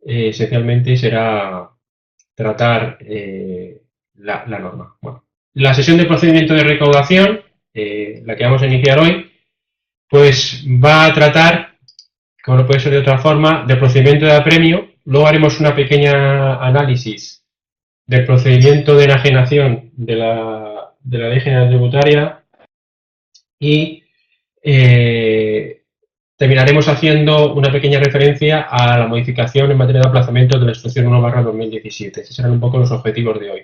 esencialmente será tratar la norma. Bueno, la sesión de procedimiento de recaudación, la que vamos a iniciar hoy, pues va a tratar, como no puede ser de otra forma, del procedimiento de apremio. Luego haremos una pequeña análisis del procedimiento de enajenación de la Ley General Tributaria y terminaremos haciendo una pequeña referencia a la modificación en materia de aplazamiento de la Instrucción 1/2017. Esos serán un poco los objetivos de hoy.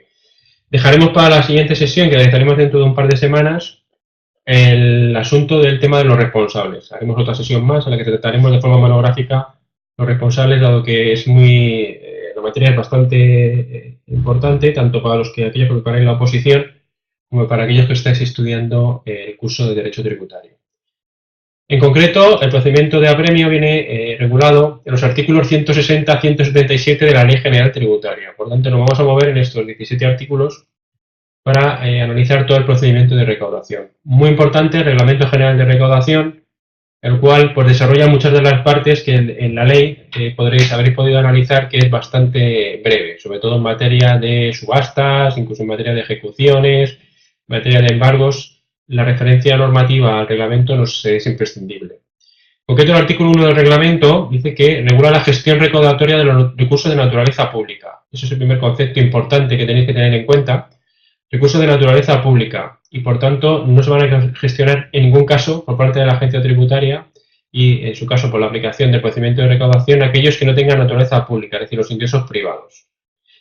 Dejaremos para la siguiente sesión, que realizaremos dentro de un par de semanas, el asunto del tema de los responsables. Haremos otra sesión más en la que trataremos de forma monográfica los responsables, dado que es la materia es bastante importante, tanto para aquellos que preparáis la oposición, como para aquellos que estáis estudiando el curso de Derecho Tributario. En concreto, el procedimiento de apremio viene regulado en los artículos 160 a 177 de la Ley General Tributaria. Por tanto, nos vamos a mover en estos 17 artículos para analizar todo el procedimiento de recaudación. Muy importante el Reglamento General de Recaudación, el cual pues, desarrolla muchas de las partes que en la ley habréis podido analizar, que es bastante breve, sobre todo en materia de subastas, incluso en materia de ejecuciones, en materia de embargos. La referencia normativa al reglamento es imprescindible. En concreto, el artículo 1 del reglamento dice que regula la gestión recaudatoria de los recursos de naturaleza pública. Ese es el primer concepto importante que tenéis que tener en cuenta. Recursos de naturaleza pública, y por tanto no se van a gestionar en ningún caso por parte de la agencia tributaria y en su caso por la aplicación del procedimiento de recaudación aquellos que no tengan naturaleza pública, es decir, los ingresos privados.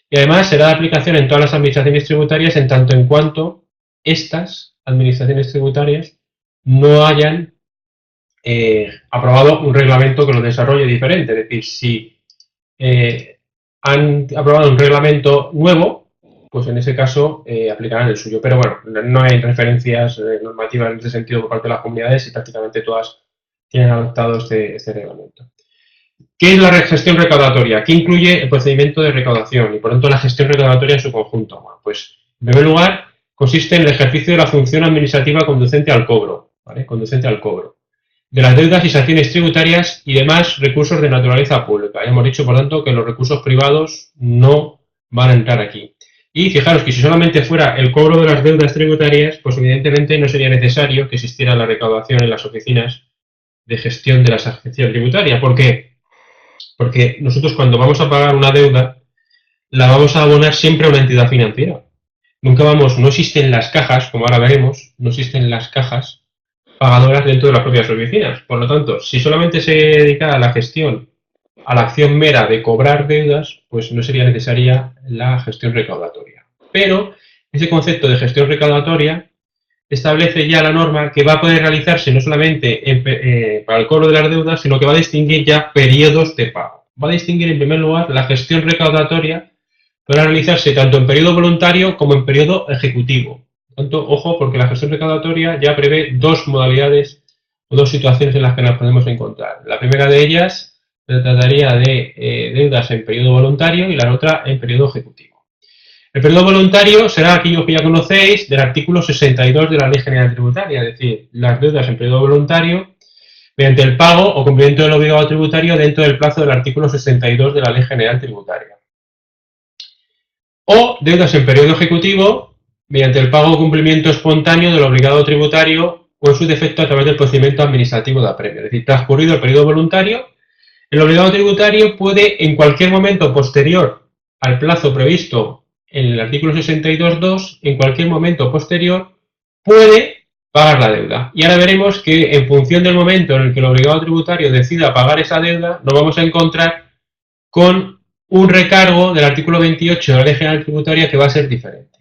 Y además será de aplicación en todas las administraciones tributarias en tanto en cuanto estas administraciones tributarias no hayan aprobado un reglamento que lo desarrolle diferente. Es decir, si han aprobado un reglamento nuevo, pues en ese caso aplicarán el suyo. Pero bueno, no hay referencias normativas en ese sentido por parte de las comunidades y prácticamente todas tienen adoptado este reglamento. ¿Qué es la gestión recaudatoria? ¿Qué incluye el procedimiento de recaudación y por tanto la gestión recaudatoria en su conjunto? Bueno, pues en primer lugar consiste en el ejercicio de la función administrativa conducente al cobro, ¿vale? Conducente al cobro de las deudas y sanciones tributarias y demás recursos de naturaleza pública. Ya hemos dicho, por tanto, que los recursos privados no van a entrar aquí. Y fijaros que si solamente fuera el cobro de las deudas tributarias, pues evidentemente no sería necesario que existiera la recaudación en las oficinas de gestión de la agencia tributaria. ¿Por qué? Porque nosotros cuando vamos a pagar una deuda, la vamos a abonar siempre a una entidad financiera. No existen las cajas, como ahora veremos, no existen las cajas pagadoras dentro de las propias oficinas. Por lo tanto, si solamente se dedicara a la gestión, a la acción mera de cobrar deudas, pues no sería necesaria la gestión recaudatoria. Pero ese concepto de gestión recaudatoria establece ya la norma que va a poder realizarse no solamente para el cobro de las deudas, sino que va a distinguir ya periodos de pago. Va a distinguir en primer lugar la gestión recaudatoria para realizarse tanto en periodo voluntario como en periodo ejecutivo. Por tanto, ojo, porque la gestión recaudatoria ya prevé dos modalidades o dos situaciones en las que nos podemos encontrar. La primera de ellas se trataría de deudas en periodo voluntario y la otra en periodo ejecutivo. El periodo voluntario será aquello que ya conocéis del artículo 62 de la Ley General Tributaria, es decir, las deudas en periodo voluntario mediante el pago o cumplimiento del obligado tributario dentro del plazo del artículo 62 de la Ley General Tributaria. O deudas en periodo ejecutivo mediante el pago o cumplimiento espontáneo del obligado tributario o en su defecto a través del procedimiento administrativo de apremio. Es decir, transcurrido el periodo voluntario, el obligado tributario puede en cualquier momento posterior al plazo previsto en el artículo 62.2, en cualquier momento posterior, puede pagar la deuda. Y ahora veremos que en función del momento en el que el obligado tributario decida pagar esa deuda, nos vamos a encontrar con un recargo del artículo 28 de la Ley General Tributaria que va a ser diferente.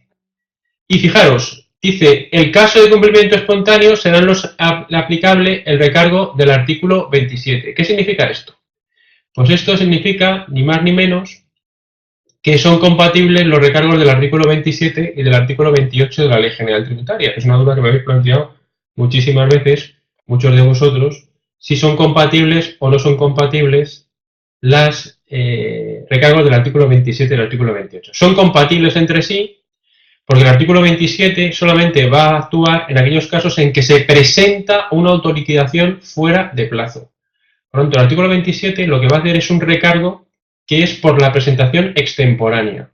Y fijaros, dice, el caso de cumplimiento espontáneo serán aplicable el recargo del artículo 27. ¿Qué significa esto? Pues esto significa, ni más ni menos, que son compatibles los recargos del artículo 27 y del artículo 28 de la Ley General Tributaria. Es una duda que me habéis planteado muchísimas veces, muchos de vosotros, si son compatibles o no son compatibles las recargos del artículo 27 y del artículo 28. Son compatibles entre sí porque el artículo 27 solamente va a actuar en aquellos casos en que se presenta una autoliquidación fuera de plazo. Por lo tanto, el artículo 27 lo que va a hacer es un recargo que es por la presentación extemporánea.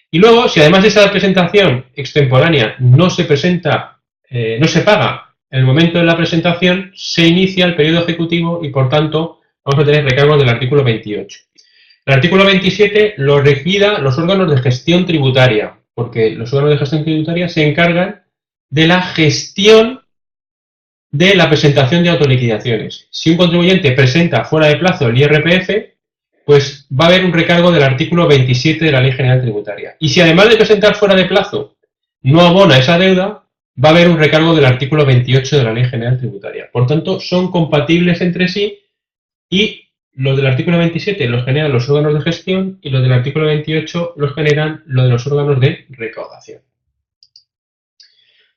Y luego, si además de esa presentación extemporánea no se presenta, no se paga en el momento de la presentación, se inicia el periodo ejecutivo y, por tanto, vamos a tener recargos del artículo 28. El artículo 27 lo regida los órganos de gestión tributaria, porque los órganos de gestión tributaria se encargan de la gestión de la presentación de autoliquidaciones. Si un contribuyente presenta fuera de plazo el IRPF, pues va a haber un recargo del artículo 27 de la Ley General Tributaria. Y si además de presentar fuera de plazo no abona esa deuda, va a haber un recargo del artículo 28 de la Ley General Tributaria. Por tanto, son compatibles entre sí y los del artículo 27 los generan los órganos de gestión y los del artículo 28 los generan los de los órganos de recaudación.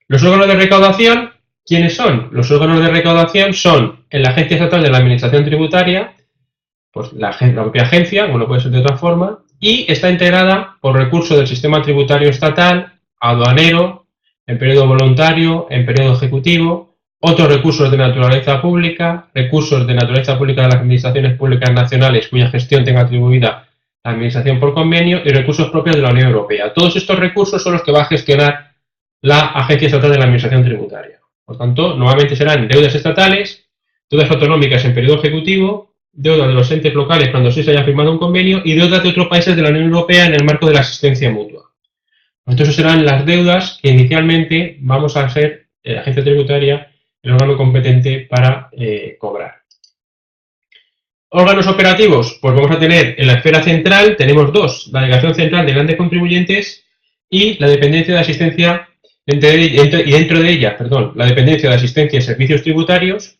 Los órganos de recaudación, ¿quiénes son? Los órganos de recaudación son en la Agencia Estatal de la Administración Tributaria, pues la propia agencia, como no puede ser de otra forma, y está integrada por recursos del sistema tributario estatal, aduanero, en periodo voluntario, en periodo ejecutivo, otros recursos de naturaleza pública, recursos de naturaleza pública de las administraciones públicas nacionales cuya gestión tenga atribuida la administración por convenio y recursos propios de la Unión Europea. Todos estos recursos son los que va a gestionar la Agencia Estatal de la Administración Tributaria. Por tanto, nuevamente serán deudas estatales, deudas autonómicas en periodo ejecutivo, deudas de los entes locales cuando se haya firmado un convenio y deudas de otros países de la Unión Europea en el marco de la asistencia mutua. Entonces serán las deudas que inicialmente vamos a ser la agencia tributaria el órgano competente para cobrar. Órganos operativos, pues vamos a tener en la esfera central, tenemos dos, la Delegación Central de Grandes Contribuyentes y la Dependencia de Asistencia, y dentro de ella, la Dependencia de Asistencia y Servicios Tributarios,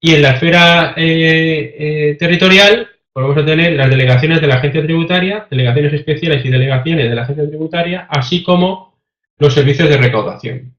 y en la esfera territorial, pues vamos a tener las delegaciones de la agencia tributaria, delegaciones especiales y delegaciones de la agencia tributaria, así como los servicios de recaudación.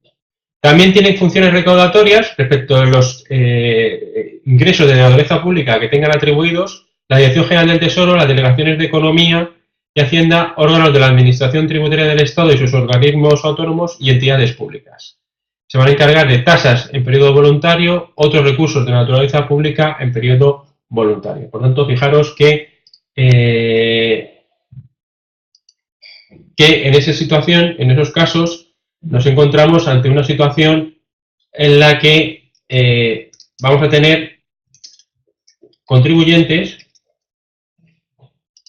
También tienen funciones recaudatorias respecto a los ingresos de naturaleza pública que tengan atribuidos la Dirección General del Tesoro, las delegaciones de Economía y Hacienda, órganos de la Administración Tributaria del Estado y sus organismos autónomos y entidades públicas. Se van a encargar de tasas en periodo voluntario, otros recursos de naturaleza pública en periodo voluntario. Por tanto, fijaros que en esa situación, en esos casos, nos encontramos ante una situación en la que vamos a tener contribuyentes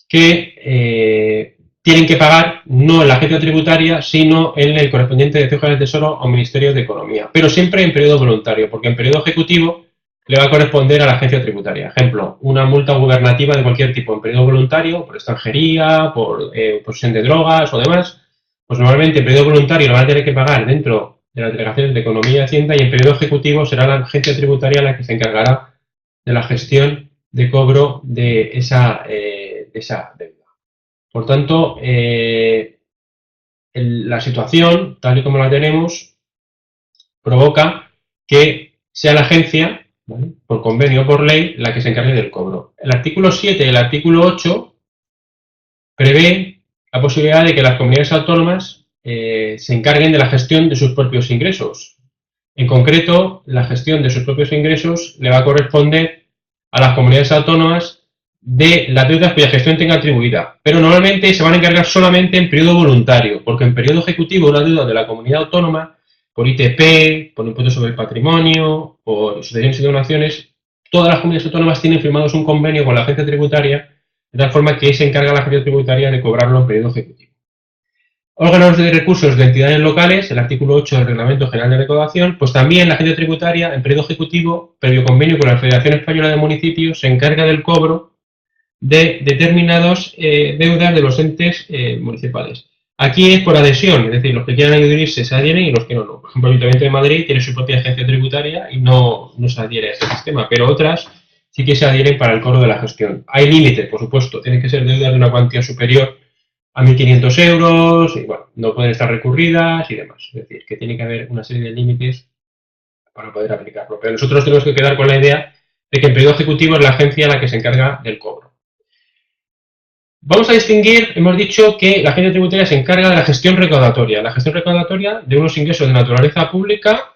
que tienen que pagar no en la agencia tributaria, sino en el correspondiente Dirección General del Tesoro o Ministerio de Economía, pero siempre en periodo voluntario, porque en periodo ejecutivo le va a corresponder a la agencia tributaria. Ejemplo, una multa gubernativa de cualquier tipo en periodo voluntario, por extranjería, por posesión de drogas o demás, pues normalmente en periodo voluntario lo van a tener que pagar dentro de las delegaciones de Economía y Hacienda y en periodo ejecutivo será la agencia tributaria la que se encargará de la gestión de cobro de esa deuda. Por tanto, la situación, tal y como la tenemos, provoca que sea la agencia, ¿vale?, por convenio o por ley, la que se encargue del cobro. El artículo 7 y el artículo 8 prevé la posibilidad de que las comunidades autónomas se encarguen de la gestión de sus propios ingresos. En concreto, la gestión de sus propios ingresos le va a corresponder a las comunidades autónomas de las deudas cuya gestión tenga atribuida, pero normalmente se van a encargar solamente en periodo voluntario, porque en periodo ejecutivo una deuda de la comunidad autónoma, por ITP, por impuestos sobre el patrimonio, por sucesiones y donaciones, todas las comunidades autónomas tienen firmados un convenio con la agencia tributaria, de tal forma que se encarga la agencia tributaria de cobrarlo en periodo ejecutivo. Órganos de recursos de entidades locales, el artículo 8 del Reglamento General de Recaudación, pues también la agencia tributaria, en periodo ejecutivo, previo convenio con la Federación Española de Municipios, se encarga del cobro de determinadas deudas de los entes municipales. Aquí es por adhesión, es decir, los que quieran adherirse se adhieren y los que no, no. Por ejemplo, el Ayuntamiento de Madrid tiene su propia agencia tributaria y no se adhiere a este sistema, pero otras sí que se adhieren para el cobro de la gestión. Hay límites, por supuesto, tienen que ser deudas de una cuantía superior a 1.500 euros, y bueno, no pueden estar recurridas y demás. Es decir, que tiene que haber una serie de límites para poder aplicarlo. Pero nosotros tenemos que quedar con la idea de que en periodo ejecutivo es la agencia la que se encarga del cobro. Vamos a distinguir, hemos dicho que la agencia tributaria se encarga de la gestión recaudatoria de unos ingresos de naturaleza pública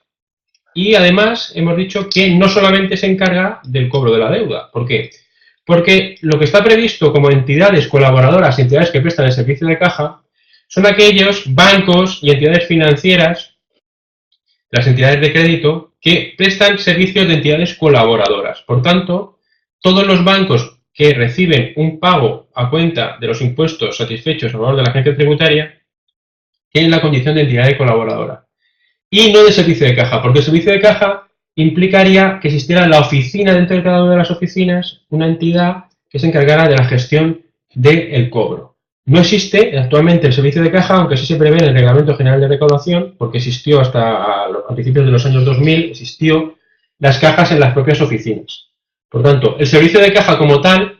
y además hemos dicho que no solamente se encarga del cobro de la deuda. ¿Por qué? Porque lo que está previsto como entidades colaboradoras, entidades que prestan el servicio de caja, son aquellos bancos y entidades financieras, las entidades de crédito, que prestan servicios de entidades colaboradoras. Por tanto, todos los bancos que reciben un pago a cuenta de los impuestos satisfechos a favor de la agencia tributaria tienen la condición de entidad colaboradora. Y no de servicio de caja, porque el servicio de caja implicaría que existiera en la oficina, dentro de cada una de las oficinas, una entidad que se encargara de la gestión del cobro. No existe actualmente el servicio de caja, aunque sí se prevé en el Reglamento General de Recaudación, porque existió hasta a principios de los años 2000, existió las cajas en las propias oficinas. Por tanto, el servicio de caja como tal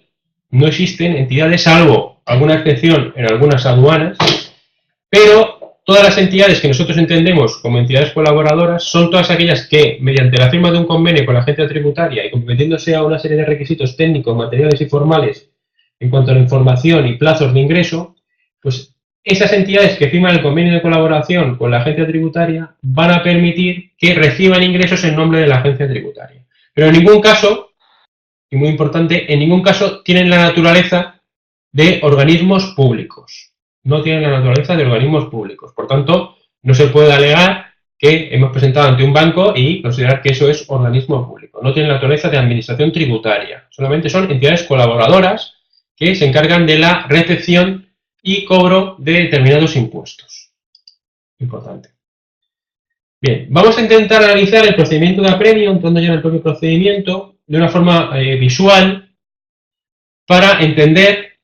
no existen entidades, salvo alguna excepción en algunas aduanas, pero todas las entidades que nosotros entendemos como entidades colaboradoras son todas aquellas que, mediante la firma de un convenio con la agencia tributaria y comprometiéndose a una serie de requisitos técnicos, materiales y formales en cuanto a la información y plazos de ingreso, pues esas entidades que firman el convenio de colaboración con la agencia tributaria van a permitir que reciban ingresos en nombre de la agencia tributaria. Pero en ningún caso, y muy importante, en ningún caso tienen la naturaleza de organismos públicos. No tienen la naturaleza de organismos públicos. Por tanto, no se puede alegar que hemos presentado ante un banco y considerar que eso es organismo público. No tienen la naturaleza de administración tributaria. Solamente son entidades colaboradoras que se encargan de la recepción y cobro de determinados impuestos. Importante. Bien, vamos a intentar analizar el procedimiento de apremio, entrando ya en el propio procedimiento, de una forma visual, para entender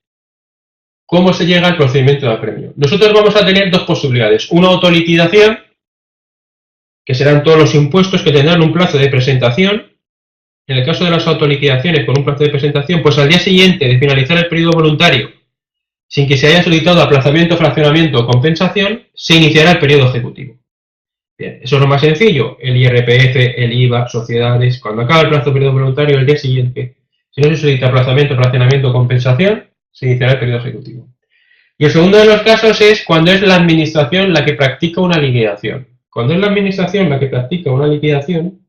cómo se llega al procedimiento de apremio. Nosotros vamos a tener dos posibilidades. Una autoliquidación, que serán todos los impuestos que tendrán un plazo de presentación. En el caso de las autoliquidaciones con un plazo de presentación, pues al día siguiente de finalizar el periodo voluntario, sin que se haya solicitado aplazamiento, fraccionamiento o compensación, se iniciará el periodo ejecutivo. Bien, eso es lo más sencillo. El IRPF, el IVA, sociedades. Cuando acaba el plazo de periodo voluntario, el día siguiente, si no se solicita aplazamiento, fraccionamiento o compensación, se iniciará el periodo ejecutivo. Y el segundo de los casos es cuando es la administración la que practica una liquidación. Cuando es la administración la que practica una liquidación,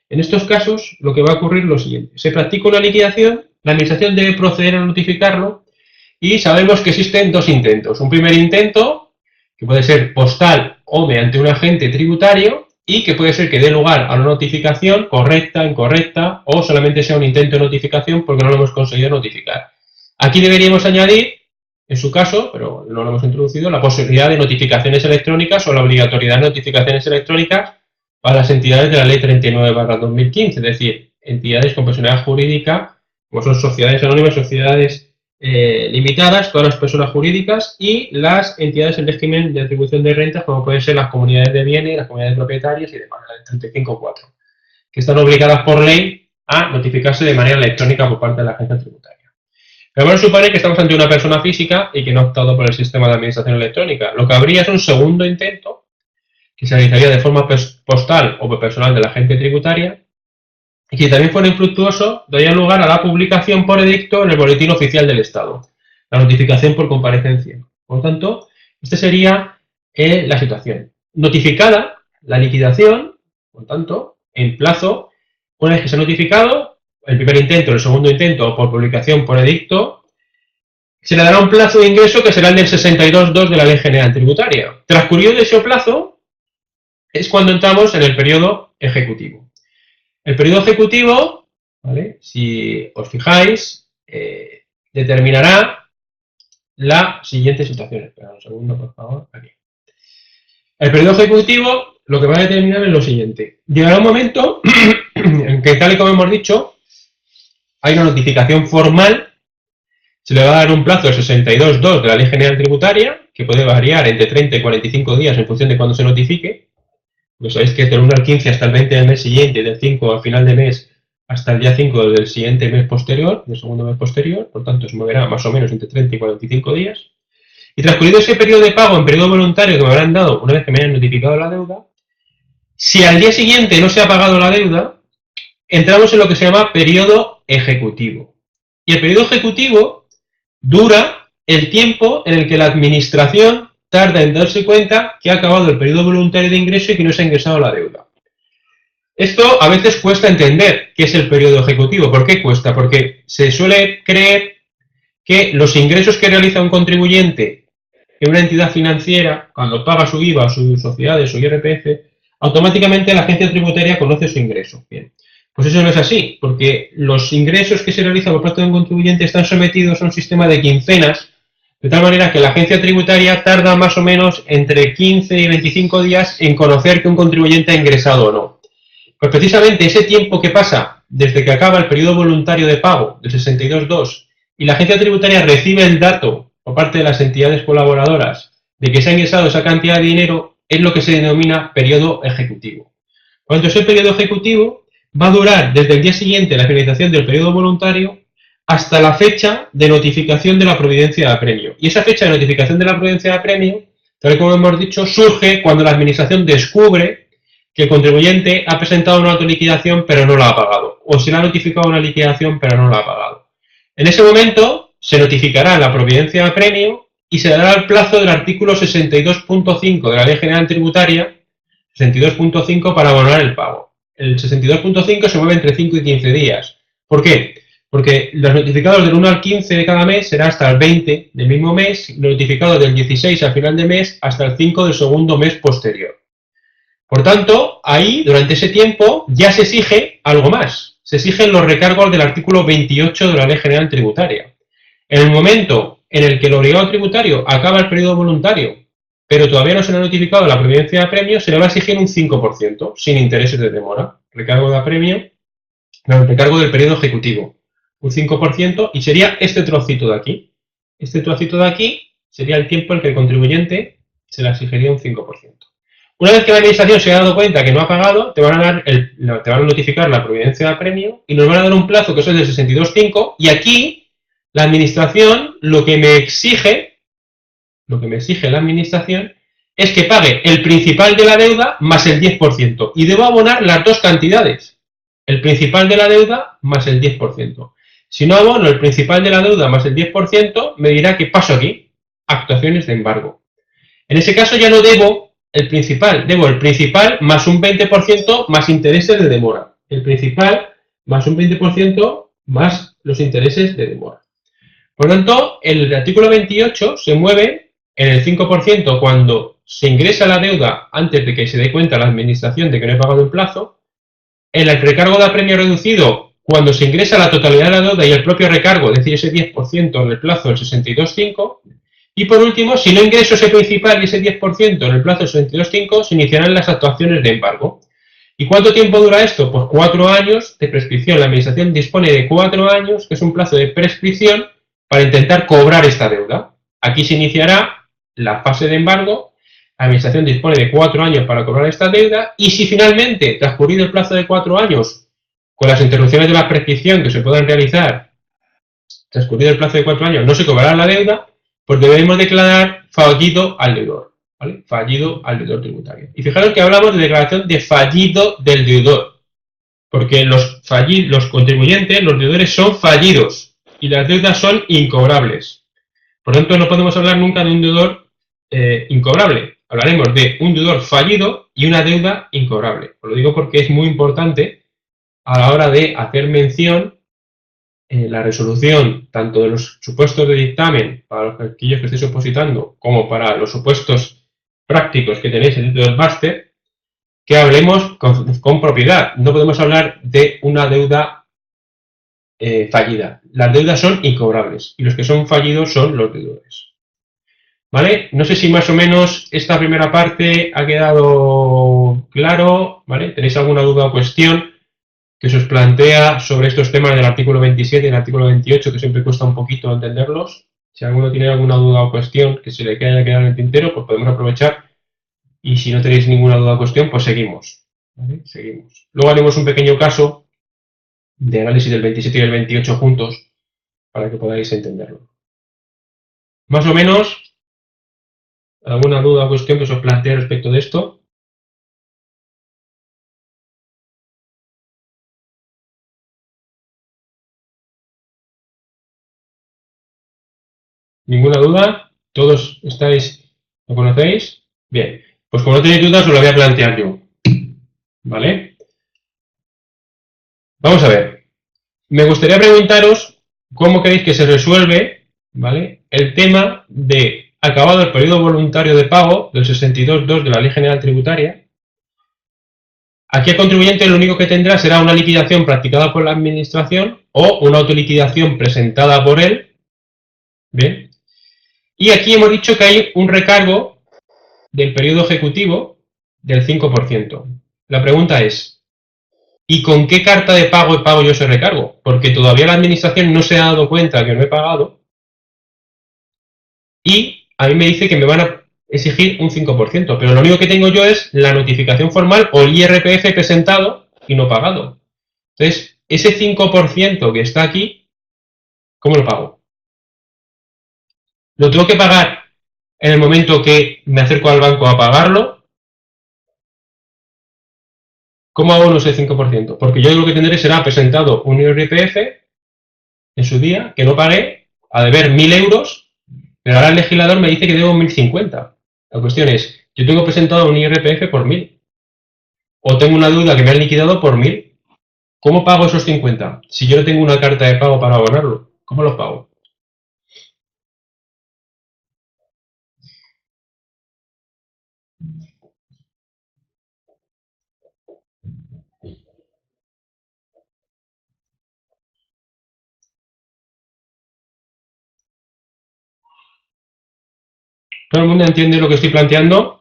en estos casos lo que va a ocurrir es lo siguiente. Se practica una liquidación, la administración debe proceder a notificarlo y sabemos que existen dos intentos. Un primer intento, que puede ser postal o mediante un agente tributario, y que puede ser que dé lugar a una notificación correcta, incorrecta, o solamente sea un intento de notificación porque no lo hemos conseguido notificar. Aquí deberíamos añadir, en su caso, pero no lo hemos introducido, la posibilidad de notificaciones electrónicas o la obligatoriedad de notificaciones electrónicas para las entidades de la Ley 39/2015, es decir, entidades con personalidad jurídica, como son sociedades anónimas, sociedades limitadas, todas las personas jurídicas y las entidades en régimen de atribución de rentas, como pueden ser las comunidades de bienes, las comunidades de propietarios y demás, la 35.4, que están obligadas por ley a notificarse de manera electrónica por parte de la agencia tributaria. Pero vamos a suponer que estamos ante una persona física y que no ha optado por el sistema de administración electrónica. Lo que habría es un segundo intento que se realizaría de forma postal o personal de la agencia tributaria y que también fuera infructuoso, daría lugar a la publicación por edicto en el Boletín Oficial del Estado, la notificación por comparecencia. Por tanto, esta sería la situación. Notificada la liquidación, por tanto, en plazo, una vez que se ha notificado, el primer intento, el segundo intento o por publicación por edicto, se le dará un plazo de ingreso que será el del 62.2 de la Ley General Tributaria. Transcurrido ese plazo es cuando entramos en el periodo ejecutivo. El periodo ejecutivo, ¿vale?, si os fijáis, determinará la siguiente situación. Espera un segundo, por favor. Aquí. El periodo ejecutivo lo que va a determinar es lo siguiente. Llegará un momento en que, tal y como hemos dicho, hay una notificación formal, se le va a dar un plazo de 62.2 de la Ley General Tributaria, que puede variar entre 30 y 45 días en función de cuándo se notifique. Pues sabéis que es del 1 al 15 hasta el 20 del mes siguiente y del 5 al final de mes hasta el día 5 del siguiente mes posterior, del segundo mes posterior, por tanto se moverá más o menos entre 30 y 45 días. Y transcurrido ese periodo de pago en periodo voluntario que me habrán dado una vez que me hayan notificado la deuda, si al día siguiente no se ha pagado la deuda, entramos en lo que se llama periodo ejecutivo. Y el periodo ejecutivo dura el tiempo en el que la administración tarda en darse cuenta que ha acabado el periodo voluntario de ingreso y que no se ha ingresado la deuda. Esto a veces cuesta entender qué es el periodo ejecutivo. ¿Por qué cuesta? Porque se suele creer que los ingresos que realiza un contribuyente en una entidad financiera, cuando paga su IVA, sus sociedades, su IRPF, automáticamente la agencia tributaria conoce su ingreso. Bien, pues eso no es así, porque los ingresos que se realizan por parte de un contribuyente están sometidos a un sistema de quincenas, de tal manera que la agencia tributaria tarda más o menos entre 15 y 25 días en conocer que un contribuyente ha ingresado o no. Pues precisamente ese tiempo que pasa desde que acaba el periodo voluntario de pago del 62.2 y la agencia tributaria recibe el dato por parte de las entidades colaboradoras de que se ha ingresado esa cantidad de dinero es lo que se denomina periodo ejecutivo. Cuando ese periodo ejecutivo va a durar desde el día siguiente de la finalización del periodo voluntario hasta la fecha de notificación de la providencia de apremio. Y esa fecha de notificación de la providencia de apremio, tal como hemos dicho, surge cuando la administración descubre que el contribuyente ha presentado una autoliquidación pero no la ha pagado, o se le ha notificado una liquidación pero no la ha pagado. En ese momento se notificará la providencia de apremio y se dará el plazo del artículo 62.5 de la Ley General Tributaria, 62.5 para abonar el pago. El 62.5 se mueve entre 5 y 15 días. ¿Por qué? Porque los notificados del 1 al 15 de cada mes será hasta el 20 del mismo mes, los notificados del 16 al final de mes hasta el 5 del segundo mes posterior. Por tanto, ahí, durante ese tiempo, ya se exige algo más. Se exigen los recargos del artículo 28 de la Ley General Tributaria. En el momento en el que el obligado tributario acaba el periodo voluntario, pero todavía no se le ha notificado la providencia de apremio, se le va a exigir un 5%, sin intereses de demora. Recargo de apremio, no, recargo del periodo ejecutivo. Un 5%, y sería este trocito de aquí. Este trocito de aquí sería el tiempo en que el contribuyente se le exigiría un 5%. Una vez que la administración se ha dado cuenta que no ha pagado, te van a notificar la providencia de apremio y nos van a dar un plazo que es el de 62.5, y aquí la administración lo que me exige la administración es que pague el principal de la deuda más el 10%, y debo abonar las dos cantidades, el principal de la deuda más el 10%. Si no abono el principal de la deuda más el 10%, me dirá que paso aquí, actuaciones de embargo. En ese caso ya no debo el principal, debo el principal más un 20% más intereses de demora. El principal más un 20% más los intereses de demora. Por lo tanto, el artículo 28 se mueve en el 5% cuando se ingresa la deuda antes de que se dé cuenta la administración de que no he pagado en plazo. En el recargo de apremio reducido, cuando se ingresa la totalidad de la deuda y el propio recargo, es decir, ese 10% en el plazo del 62.5. Y por último, si no ingreso ese principal y ese 10% en el plazo del 62.5, se iniciarán las actuaciones de embargo. ¿Y cuánto tiempo dura esto? Pues 4 años de prescripción. La administración dispone de 4 años, que es un plazo de prescripción, para intentar cobrar esta deuda. Aquí se iniciará la fase de embargo. La administración dispone de 4 años para cobrar esta deuda, y si finalmente, transcurrido el plazo de 4 años, con las interrupciones de la prescripción que se puedan realizar, transcurrido el plazo de 4 años, no se cobrará la deuda, pues debemos declarar fallido al deudor, ¿vale? Fallido al deudor tributario. Y fijaros que hablamos de declaración de fallido del deudor, porque los contribuyentes, los deudores, son fallidos y las deudas son incobrables. Por lo tanto, no podemos hablar nunca de un deudor incobrable. Hablaremos de un deudor fallido y una deuda incobrable. Os lo digo porque es muy importante a la hora de hacer mención la resolución tanto de los supuestos de dictamen para aquellos que estéis opositando como para los supuestos prácticos que tenéis dentro del máster, que hablemos con propiedad. No podemos hablar de una deuda fallida. Las deudas son incobrables y los que son fallidos son los deudores. ¿Vale? No sé si más o menos esta primera parte ha quedado claro, ¿vale? ¿Tenéis alguna duda o cuestión que se os plantea sobre estos temas del artículo 27 y el artículo 28, que siempre cuesta un poquito entenderlos? Si alguno tiene alguna duda o cuestión que se le haya quedado en el tintero, pues podemos aprovechar. Y si no tenéis ninguna duda o cuestión, pues seguimos. ¿Vale? Seguimos. Luego haremos un pequeño caso de análisis del 27 y el 28 juntos para que podáis entenderlo. Más o menos, ¿alguna duda o cuestión que se os plantee respecto de esto? ¿Ninguna duda? ¿Todos lo conocéis? Bien, pues como no tenéis dudas, os lo voy a plantear yo. ¿Vale? Vamos a ver. Me gustaría preguntaros cómo creéis que se resuelve, ¿vale?, el tema de acabado el periodo voluntario de pago del 62.2 de la Ley General Tributaria. Aquí el contribuyente lo único que tendrá será una liquidación practicada por la Administración o una autoliquidación presentada por él. Bien. Y aquí hemos dicho que hay un recargo del periodo ejecutivo del 5%. La pregunta es, ¿y con qué carta de pago he pago yo ese recargo? Porque todavía la Administración no se ha dado cuenta que no he pagado y a mí me dice que me van a exigir un 5%, pero lo único que tengo yo es la notificación formal o el IRPF presentado y no pagado. Entonces, ese 5% que está aquí, ¿cómo lo pago? ¿Lo tengo que pagar en el momento que me acerco al banco a pagarlo? ¿Cómo hago ese 5%? Porque yo lo que tendré será presentado un IRPF en su día, que no pagué, a deber 1.000 euros, pero ahora el legislador me dice que debo 1.050. La cuestión es, yo tengo presentado un IRPF por 1.000, o tengo una deuda que me han liquidado por 1.000. ¿Cómo pago esos 50? Si yo no tengo una carta de pago para abonarlo, ¿cómo los pago? ¿Todo el mundo entiende lo que estoy planteando?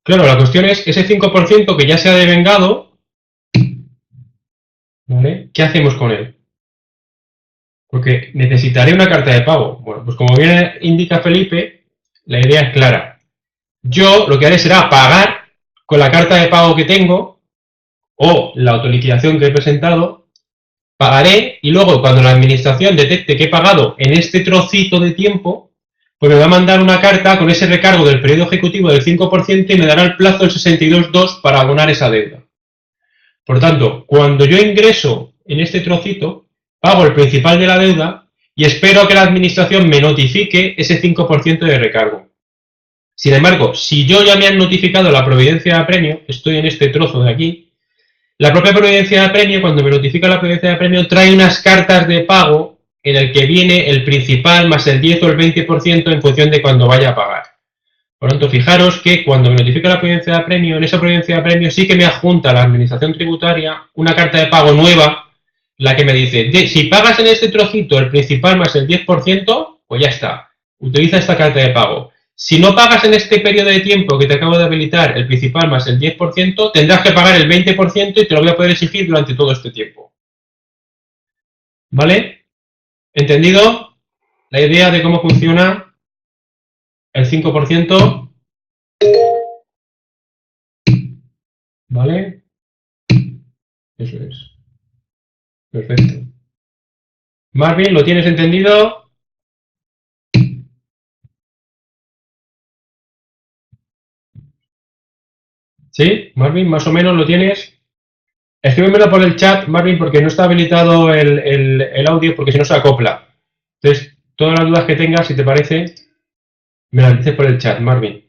Claro, la cuestión es, ese 5% que ya se ha devengado, ¿vale?, ¿qué hacemos con él? Porque necesitaré una carta de pago. Bueno, pues como bien indica Felipe, la idea es clara. Yo lo que haré será pagar con la carta de pago que tengo o la autoliquidación que he presentado, pagaré y luego cuando la Administración detecte que he pagado en este trocito de tiempo, pues me va a mandar una carta con ese recargo del periodo ejecutivo del 5% y me dará el plazo del 62.2 para abonar esa deuda. Por tanto, cuando yo ingreso en este trocito, pago el principal de la deuda y espero a que la Administración me notifique ese 5% de recargo. Sin embargo, si yo ya me han notificado la providencia de apremio, estoy en este trozo de aquí, la propia providencia de apremio, cuando me notifica la providencia de apremio, trae unas cartas de pago en el que viene el principal más el 10 o el 20% en función de cuando vaya a pagar. Por lo tanto, fijaros que cuando me notifica la providencia de apremio, en esa providencia de apremio sí que me adjunta la Administración Tributaria una carta de pago nueva, la que me dice, si pagas en este trocito el principal más el 10%, pues ya está, utiliza esta carta de pago. Si no pagas en este periodo de tiempo que te acabo de habilitar el principal más el 10%, tendrás que pagar el 20% y te lo voy a poder exigir durante todo este tiempo. ¿Vale? ¿Entendido la idea de cómo funciona el 5%? ¿Vale? Eso es. Perfecto. Marvin, ¿lo tienes entendido? ¿Sí? Marvin, más o menos lo tienes. Escríbemelo por el chat, Marvin, porque no está habilitado el audio, porque si no se acopla. Entonces, todas las dudas que tengas, si te parece, me las dices por el chat, Marvin.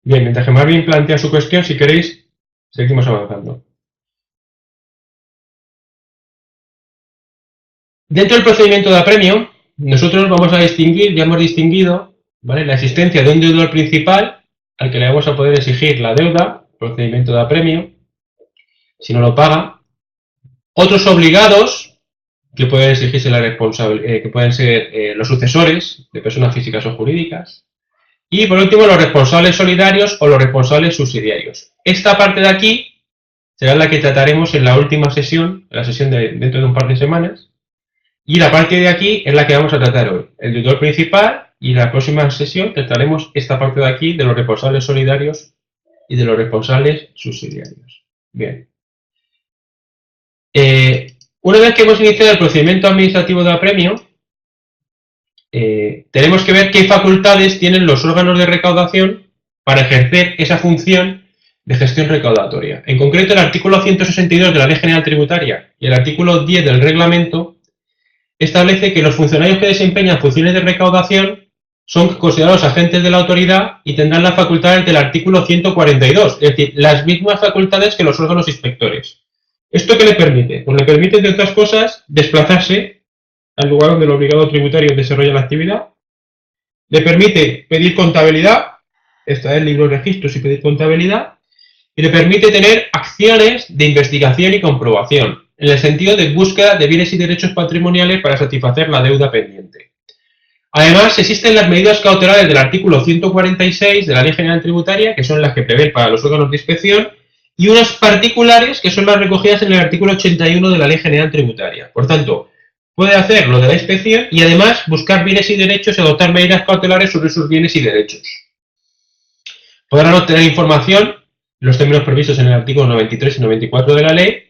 Bien, mientras que Marvin plantea su cuestión, si queréis, seguimos avanzando. Dentro del procedimiento de apremio, nosotros vamos a distinguir, ya hemos distinguido, ¿vale?, la existencia de un deudor principal al que le vamos a poder exigir la deuda, procedimiento de apremio, si no lo paga. Otros obligados, que pueden exigirse la que pueden ser los sucesores de personas físicas o jurídicas. Y por último, los responsables solidarios o los responsables subsidiarios. Esta parte de aquí será la que trataremos en la última sesión, la sesión de dentro de un par de semanas. Y la parte de aquí es la que vamos a tratar hoy, el deudor principal, y en la próxima sesión trataremos esta parte de aquí de los responsables solidarios y de los responsables subsidiarios. Bien. Una vez que hemos iniciado el procedimiento administrativo de apremio, tenemos que ver qué facultades tienen los órganos de recaudación para ejercer esa función de gestión recaudatoria. En concreto, el artículo 162 de la Ley General Tributaria y el artículo 10 del reglamento establece que los funcionarios que desempeñan funciones de recaudación son considerados agentes de la autoridad y tendrán las facultades del artículo 142, es decir, las mismas facultades que los órganos inspectores. ¿Esto qué le permite? Pues le permite, entre otras cosas, desplazarse al lugar donde el obligado tributario desarrolla la actividad, le permite pedir contabilidad, extraer libros de registros y pedir contabilidad, y le permite tener acciones de investigación y comprobación, en el sentido de búsqueda de bienes y derechos patrimoniales para satisfacer la deuda pendiente. Además, existen las medidas cautelares del artículo 146 de la Ley General Tributaria, que son las que prevén para los órganos de inspección, y unas particulares que son las recogidas en el artículo 81 de la Ley General Tributaria. Por tanto, puede hacer lo de la inspección y además buscar bienes y derechos y adoptar medidas cautelares sobre sus bienes y derechos. Podrán obtener información en los términos previstos en el artículo 93 y 94 de la ley,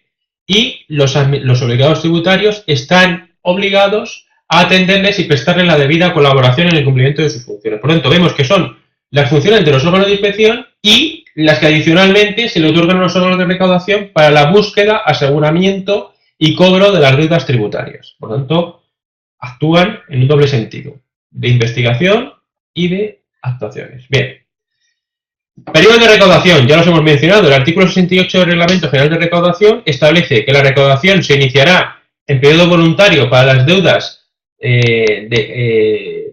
y los obligados tributarios están obligados a atenderles y prestarles la debida colaboración en el cumplimiento de sus funciones. Por lo tanto, vemos que son las funciones de los órganos de inspección y las que adicionalmente se le otorgan a los órganos de recaudación para la búsqueda, aseguramiento y cobro de las deudas tributarias. Por lo tanto, actúan en un doble sentido, de investigación y de actuaciones. Bien. Periodo de recaudación, ya los hemos mencionado. El artículo 68 del Reglamento General de Recaudación establece que la recaudación se iniciará en periodo voluntario para las deudas de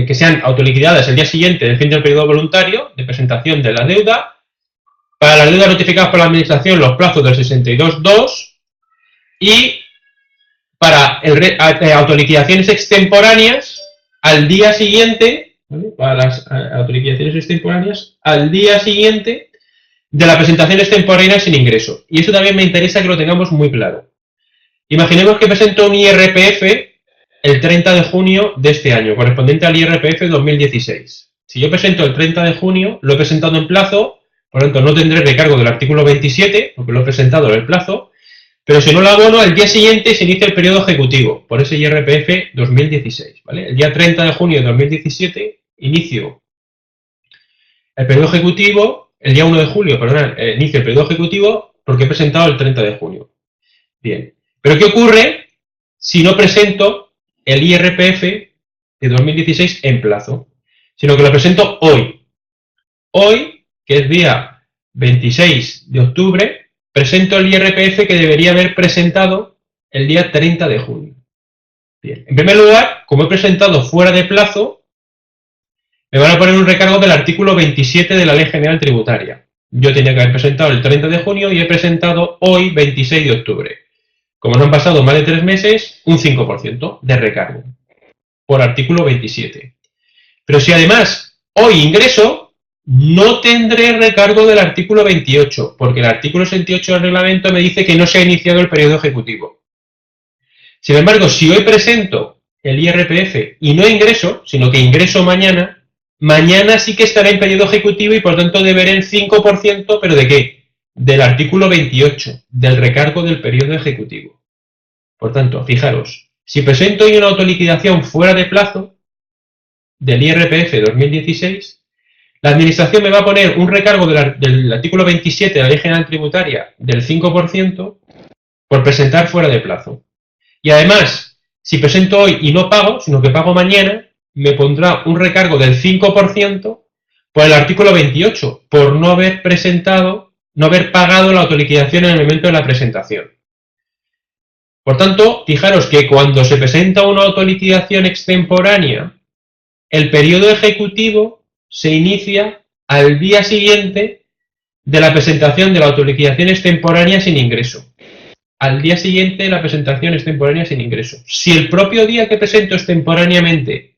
que sean autoliquidadas el día siguiente del fin del periodo voluntario de presentación de la deuda. Para las deudas notificadas por la Administración, los plazos del 62.2, y para autoliquidaciones extemporáneas al día siguiente, ¿vale? Para las autoliquidaciones extemporáneas al día siguiente de la presentación extemporánea sin ingreso. Y eso también me interesa que lo tengamos muy claro. Imaginemos que presento un IRPF el 30 de junio de este año, correspondiente al IRPF 2016. Si yo presento el 30 de junio, lo he presentado en plazo, por lo tanto no tendré recargo del artículo 27, porque lo he presentado en el plazo, pero si no lo abono, al día siguiente se inicia el periodo ejecutivo, por ese IRPF 2016, ¿vale? El día 30 de junio de 2017 inicio el periodo ejecutivo, el día 1 de julio, perdón, inicio el periodo ejecutivo porque he presentado el 30 de junio. Bien, pero ¿qué ocurre si no presento el IRPF de 2016 en plazo? Sino que lo presento hoy. Hoy, que es día 26 de octubre, presento el IRPF que debería haber presentado el día 30 de junio. Bien, en primer lugar, como he presentado fuera de plazo, me van a poner un recargo del artículo 27 de la Ley General Tributaria. Yo tenía que haber presentado el 30 de junio y he presentado hoy, 26 de octubre. Como no han pasado más de 3 meses, un 5% de recargo por artículo 27. Pero si además hoy ingreso, no tendré recargo del artículo 28, porque el artículo 68 del reglamento me dice que no se ha iniciado el periodo ejecutivo. Sin embargo, si hoy presento el IRPF y no ingreso, sino que ingreso mañana, mañana sí que estaré en periodo ejecutivo y por tanto deberé el 5%, ¿pero de qué? Del artículo 28, del recargo del periodo ejecutivo. Por tanto, fijaros, si presento hoy una autoliquidación fuera de plazo del IRPF 2016, la Administración me va a poner un recargo del artículo 27 de la Ley General Tributaria del 5% por presentar fuera de plazo. Y además, si presento hoy y no pago, sino que pago mañana, me pondrá un recargo del 5% por el artículo 28, por no haber presentado, no haber pagado la autoliquidación en el momento de la presentación. Por tanto, fijaros que cuando se presenta una autoliquidación extemporánea, el periodo ejecutivo se inicia al día siguiente de la presentación de la autoliquidación extemporánea sin ingreso. Al día siguiente de la presentación extemporánea sin ingreso. Si el propio día que presento extemporáneamente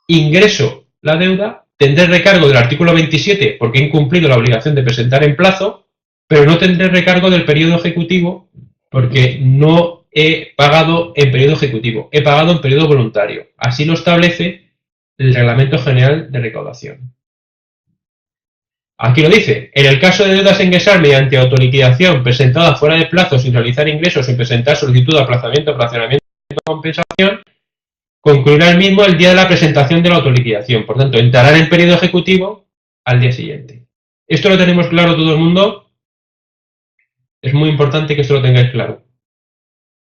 ingreso la deuda, tendré recargo del artículo 27 porque he incumplido la obligación de presentar en plazo, pero no tendré recargo del periodo ejecutivo porque no he pagado en periodo ejecutivo, he pagado en periodo voluntario. Así lo establece el Reglamento General de Recaudación. Aquí lo dice, en el caso de deudas a ingresar mediante autoliquidación presentada fuera de plazo sin realizar ingresos, sin presentar solicitud de aplazamiento, fraccionamiento o compensación, concluirá el mismo el día de la presentación de la autoliquidación. Por tanto, entrará en el periodo ejecutivo al día siguiente. ¿Esto lo tenemos claro todo el mundo? Es muy importante que esto lo tengáis claro.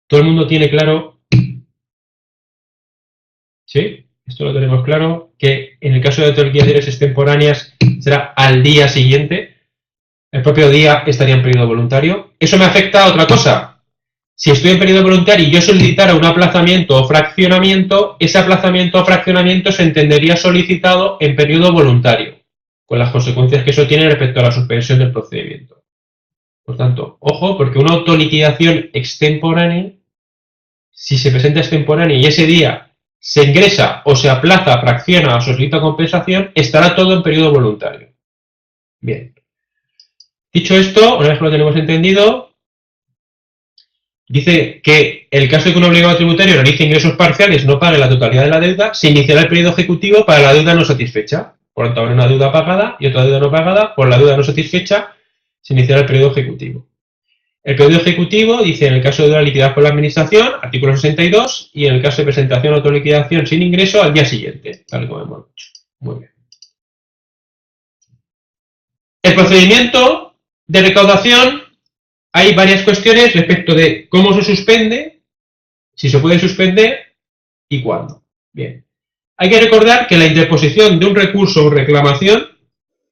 ¿Todo el mundo tiene claro? ¿Sí? Esto lo tenemos claro, que en el caso de autoliquidaciones extemporáneas será al día siguiente. El propio día estaría en periodo voluntario. Eso me afecta a otra cosa. Si estoy en periodo voluntario y yo solicitara un aplazamiento o fraccionamiento, ese aplazamiento o fraccionamiento se entendería solicitado en periodo voluntario, con las consecuencias que eso tiene respecto a la suspensión del procedimiento. Por tanto, ojo, porque una autoliquidación extemporánea, si se presenta extemporánea y ese día se ingresa o se aplaza, fracciona o solicita compensación, estará todo en periodo voluntario. Bien. Dicho esto, una vez que lo tenemos entendido, dice que el caso de que un obligado tributario realice ingresos parciales no pague la totalidad de la deuda, se iniciará el periodo ejecutivo para la deuda no satisfecha. Por lo tanto, habrá una deuda pagada y otra deuda no pagada. Por la deuda no satisfecha, se iniciará el periodo ejecutivo. El periodo ejecutivo dice en el caso de deuda liquidada por la Administración, artículo 62, y en el caso de presentación o autoliquidación sin ingreso, al día siguiente, tal como hemos dicho. Muy bien. El procedimiento de recaudación, hay varias cuestiones respecto de cómo se suspende, si se puede suspender y cuándo. Bien. Hay que recordar que la interposición de un recurso o reclamación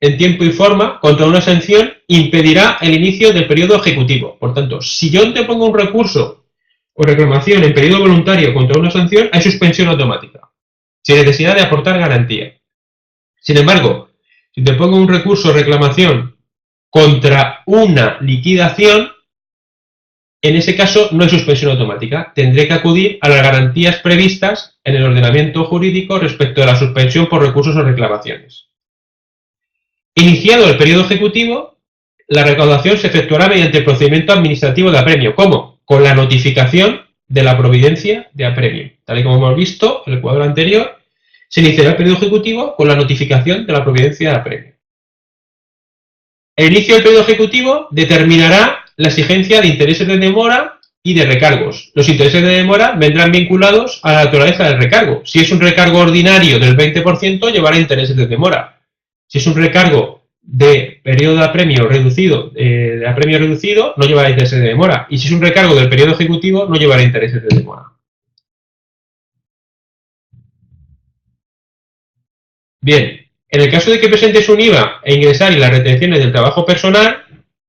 en tiempo y forma contra una sanción impedirá el inicio del periodo ejecutivo. Por tanto, si yo te pongo un recurso o reclamación en periodo voluntario contra una sanción, hay suspensión automática, sin necesidad de aportar garantía. Sin embargo, si te pongo un recurso o reclamación contra una liquidación, en ese caso no hay suspensión automática. Tendré que acudir a las garantías previstas en el ordenamiento jurídico respecto a la suspensión por recursos o reclamaciones. Iniciado el periodo ejecutivo, la recaudación se efectuará mediante el procedimiento administrativo de apremio. ¿Cómo? Con la notificación de la providencia de apremio. Tal y como hemos visto en el cuadro anterior, se iniciará el periodo ejecutivo con la notificación de la providencia de apremio. El inicio del periodo ejecutivo determinará la exigencia de intereses de demora y de recargos. Los intereses de demora vendrán vinculados a la naturaleza del recargo. Si es un recargo ordinario del 20%, llevará intereses de demora. Si es un recargo de periodo de apremio reducido, no llevará intereses de demora. Y si es un recargo del periodo ejecutivo, no llevará intereses de demora. Bien. En el caso de que presentes un IVA e ingresar en las retenciones del trabajo personal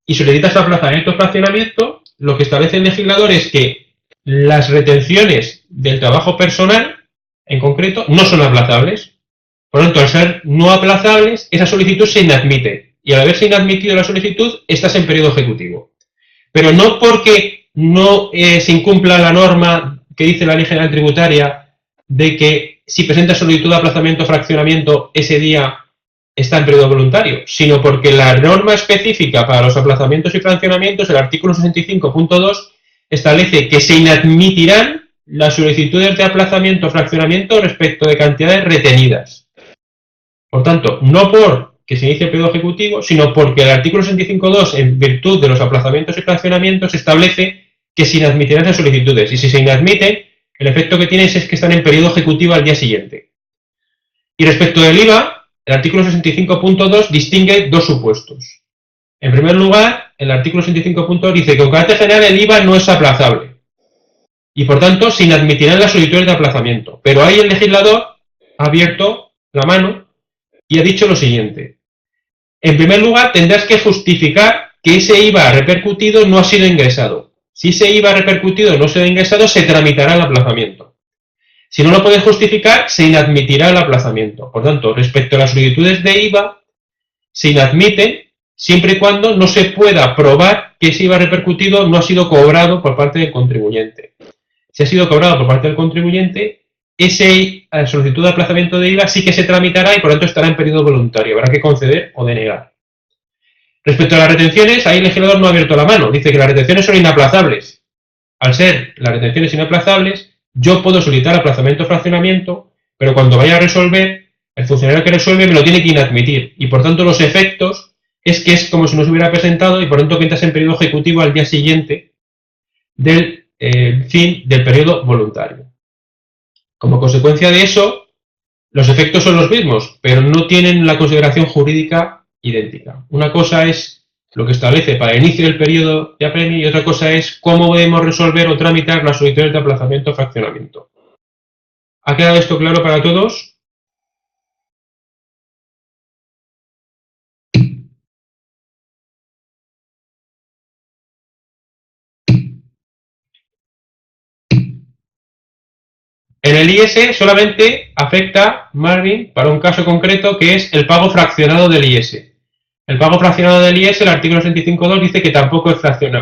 y solicitas aplazamiento o fraccionamiento, lo que establece el legislador es que las retenciones del trabajo personal, en concreto, no son aplazables. Por lo tanto, al ser no aplazables, esa solicitud se inadmite. Y al haberse inadmitido la solicitud, estás en periodo ejecutivo. Pero no porque no se incumpla la norma que dice la Ley General Tributaria de que si presenta solicitud de aplazamiento o fraccionamiento, ese día está en periodo voluntario, sino porque la norma específica para los aplazamientos y fraccionamientos, el artículo 65.2, establece que se inadmitirán las solicitudes de aplazamiento o fraccionamiento respecto de cantidades retenidas. Por tanto, no porque se inicie el periodo ejecutivo, sino porque el artículo 65.2, en virtud de los aplazamientos y fraccionamientos, establece que se inadmitirán esas solicitudes. Y si se inadmiten, el efecto que tienes es que están en periodo ejecutivo al día siguiente. Y respecto del IVA, el artículo 65.2 distingue dos supuestos. En primer lugar, el artículo 65.2 dice que con carácter general el IVA no es aplazable. Y por tanto, se inadmitirán las solicitudes de aplazamiento. Pero ahí el legislador ha abierto la mano y ha dicho lo siguiente. En primer lugar, tendrás que justificar que ese IVA repercutido no ha sido ingresado. Si ese IVA repercutido no ha sido ingresado, se tramitará el aplazamiento. Si no lo puedes justificar, se inadmitirá el aplazamiento. Por tanto, respecto a las solicitudes de IVA, se inadmiten siempre y cuando no se pueda probar que ese IVA repercutido no ha sido cobrado por parte del contribuyente. Si ha sido cobrado por parte del contribuyente, esa solicitud de aplazamiento de IVA sí que se tramitará y por lo tanto estará en periodo voluntario. Habrá que conceder o denegar. Respecto a las retenciones, ahí el legislador no ha abierto la mano. Dice que las retenciones son inaplazables. Al ser las retenciones inaplazables, yo puedo solicitar aplazamiento o fraccionamiento, pero cuando vaya a resolver, el funcionario que resuelve me lo tiene que inadmitir. Y por tanto, los efectos es que es como si no se hubiera presentado y por tanto que entras en periodo ejecutivo al día siguiente del fin del periodo voluntario. Como consecuencia de eso, los efectos son los mismos, pero no tienen la consideración jurídica idéntica. Una cosa es lo que establece para el inicio del periodo de apremio y otra cosa es cómo debemos resolver o tramitar las solicitudes de aplazamiento o fraccionamiento. ¿Ha quedado esto claro para todos? En el IS solamente afecta, Marvin, para un caso concreto que es el pago fraccionado del IS. El pago fraccionado del IS, el artículo 65.2 dice que tampoco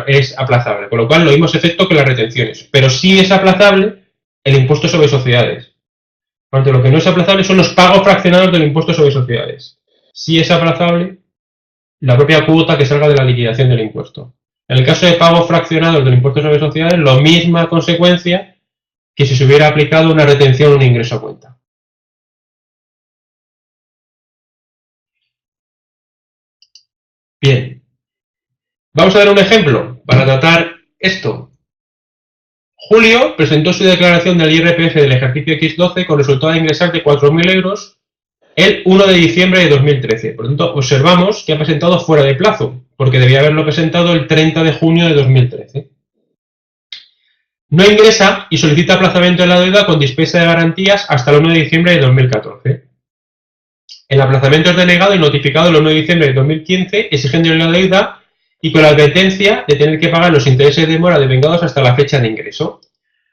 es aplazable, con lo cual lo mismo efecto que las retenciones. Pero sí es aplazable el impuesto sobre sociedades. Por lo que no es aplazable son los pagos fraccionados del impuesto sobre sociedades. Sí es aplazable la propia cuota que salga de la liquidación del impuesto. En el caso de pagos fraccionados del impuesto sobre sociedades, la misma consecuencia que si se hubiera aplicado una retención o un ingreso a cuenta. Bien. Vamos a ver un ejemplo para tratar esto. Julio presentó su declaración del IRPF del ejercicio X12 con resultado de ingresar de 4.000 euros el 1 de diciembre de 2013. Por lo tanto, observamos que ha presentado fuera de plazo, porque debía haberlo presentado el 30 de junio de 2013. No ingresa y solicita aplazamiento de la deuda con dispensa de garantías hasta el 1 de diciembre de 2014. El aplazamiento es denegado y notificado el 1 de diciembre de 2015, exigiendo la deuda y con la advertencia de tener que pagar los intereses de demora devengados hasta la fecha de ingreso.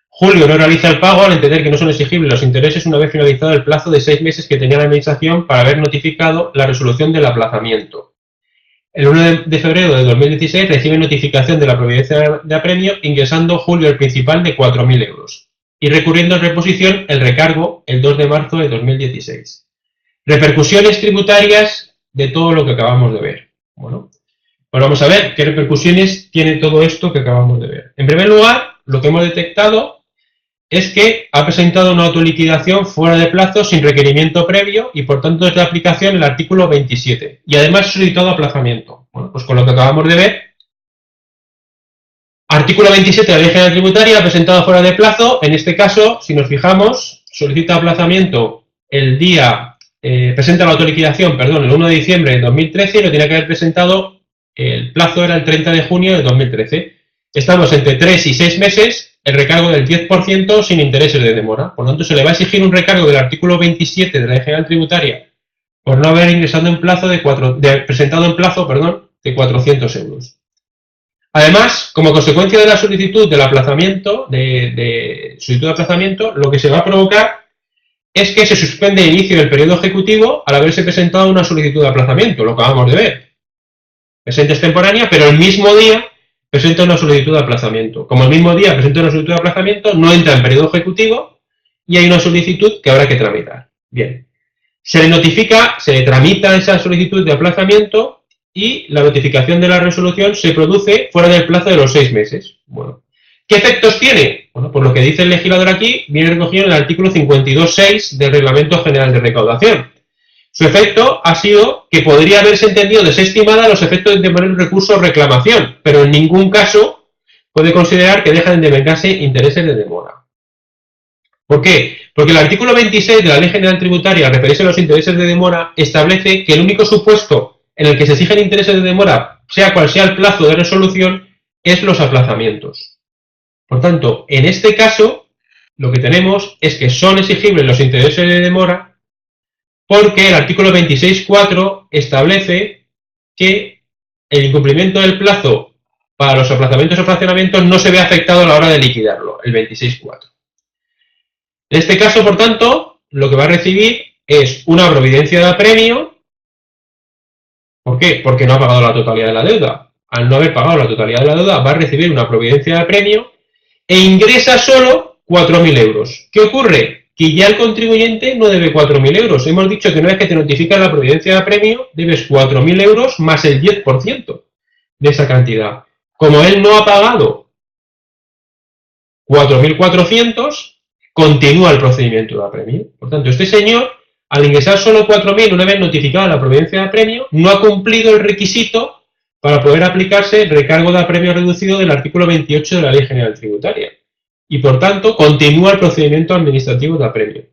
Julio no realiza el pago al entender que no son exigibles los intereses una vez finalizado el plazo de 6 meses que tenía la Administración para haber notificado la resolución del aplazamiento. El 1 de febrero de 2016 recibe notificación de la providencia de apremio ingresando Julio el principal de 4.000 euros y recurriendo en reposición el recargo el 2 de marzo de 2016. Repercusiones tributarias de todo lo que acabamos de ver. Bueno, pues vamos a ver qué repercusiones tiene todo esto que acabamos de ver. En primer lugar, lo que hemos detectado es que ha presentado una autoliquidación fuera de plazo sin requerimiento previo y por tanto es de aplicación el artículo 27 y además ha solicitado aplazamiento. Bueno, pues con lo que acabamos de ver, artículo 27 de la Ley General Tributaria ha presentado fuera de plazo, en este caso, si nos fijamos, solicita aplazamiento el día, presenta la autoliquidación, perdón, el 1 de diciembre de 2013 y lo tiene que haber presentado, el plazo era el 30 de junio de 2013. Estamos entre 3 y 6 meses, el recargo del 10% sin intereses de demora. Por lo tanto, se le va a exigir un recargo del artículo 27 de la Ley General Tributaria por no haber ingresado en plazo presentado en plazo, de 400 euros. Además, como consecuencia de la solicitud del aplazamiento, de solicitud de aplazamiento, lo que se va a provocar es que se suspende el inicio del periodo ejecutivo al haberse presentado una solicitud de aplazamiento, lo acabamos de ver. Presente extemporánea, pero el mismo día presenta una solicitud de aplazamiento. Como el mismo día presenta una solicitud de aplazamiento, no entra en periodo ejecutivo y hay una solicitud que habrá que tramitar. Bien. Se le notifica, se le tramita esa solicitud de aplazamiento y la notificación de la resolución se produce fuera del plazo de los 6 meses. Bueno, ¿qué efectos tiene? Bueno, por lo que dice el legislador aquí, viene recogido en el artículo 52.6 del Reglamento General de Recaudación. Su efecto ha sido que podría haberse entendido desestimada los efectos de poner recurso o reclamación, pero en ningún caso puede considerar que dejan de vengarse intereses de demora. ¿Por qué? Porque el artículo 26 de la Ley General Tributaria, al referirse a los intereses de demora, establece que el único supuesto en el que se exigen intereses de demora, sea cual sea el plazo de resolución, es los aplazamientos. Por tanto, en este caso, lo que tenemos es que son exigibles los intereses de demora porque el artículo 26.4 establece que el incumplimiento del plazo para los aplazamientos o fraccionamientos no se ve afectado a la hora de liquidarlo, el 26.4. En este caso, por tanto, lo que va a recibir es una providencia de apremio. ¿Por qué? Porque no ha pagado la totalidad de la deuda. Al no haber pagado la totalidad de la deuda, va a recibir una providencia de apremio e ingresa solo 4.000 euros. ¿Qué ocurre? que ya el contribuyente no debe 4.000 euros. Hemos dicho que una vez que te notifica la providencia de apremio, debes 4.000 euros más el 10% de esa cantidad. Como él no ha pagado 4.400, continúa el procedimiento de apremio. Por tanto, este señor, al ingresar solo 4.000 una vez notificada la providencia de apremio, no ha cumplido el requisito para poder aplicarse el recargo de apremio reducido del artículo 28 de la Ley General Tributaria. Y, por tanto, continúa el procedimiento administrativo de apremio.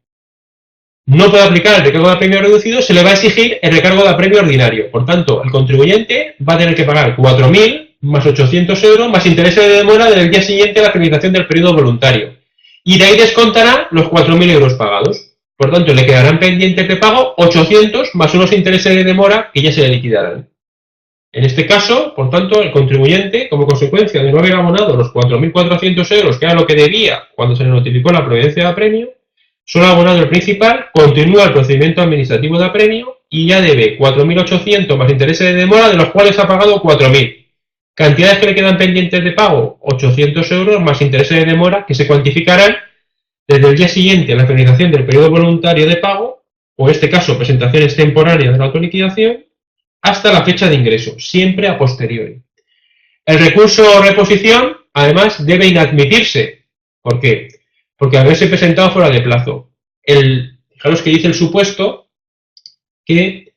No puede aplicar el recargo de apremio reducido, se le va a exigir el recargo de apremio ordinario. Por tanto, el contribuyente va a tener que pagar 4.000 más 800 euros más intereses de demora del día siguiente a la finalización del periodo voluntario. Y de ahí descontará los 4.000 euros pagados. Por tanto, le quedarán pendientes de pago 800 más unos intereses de demora que ya se le liquidarán. En este caso, por tanto, el contribuyente, como consecuencia de no haber abonado los 4.400 euros, que era lo que debía cuando se le notificó la providencia de apremio, solo ha abonado el principal, continúa el procedimiento administrativo de apremio y ya debe 4.800 más intereses de demora, de los cuales ha pagado 4.000. Cantidades que le quedan pendientes de pago, 800 euros más intereses de demora, que se cuantificarán desde el día siguiente a la finalización del periodo voluntario de pago, o en este caso presentación extemporánea de la autoliquidación, hasta la fecha de ingreso, siempre a posteriori. El recurso o reposición, además, debe inadmitirse. ¿Por qué? Porque haberse presentado fuera de plazo. Fijaros que dice el supuesto que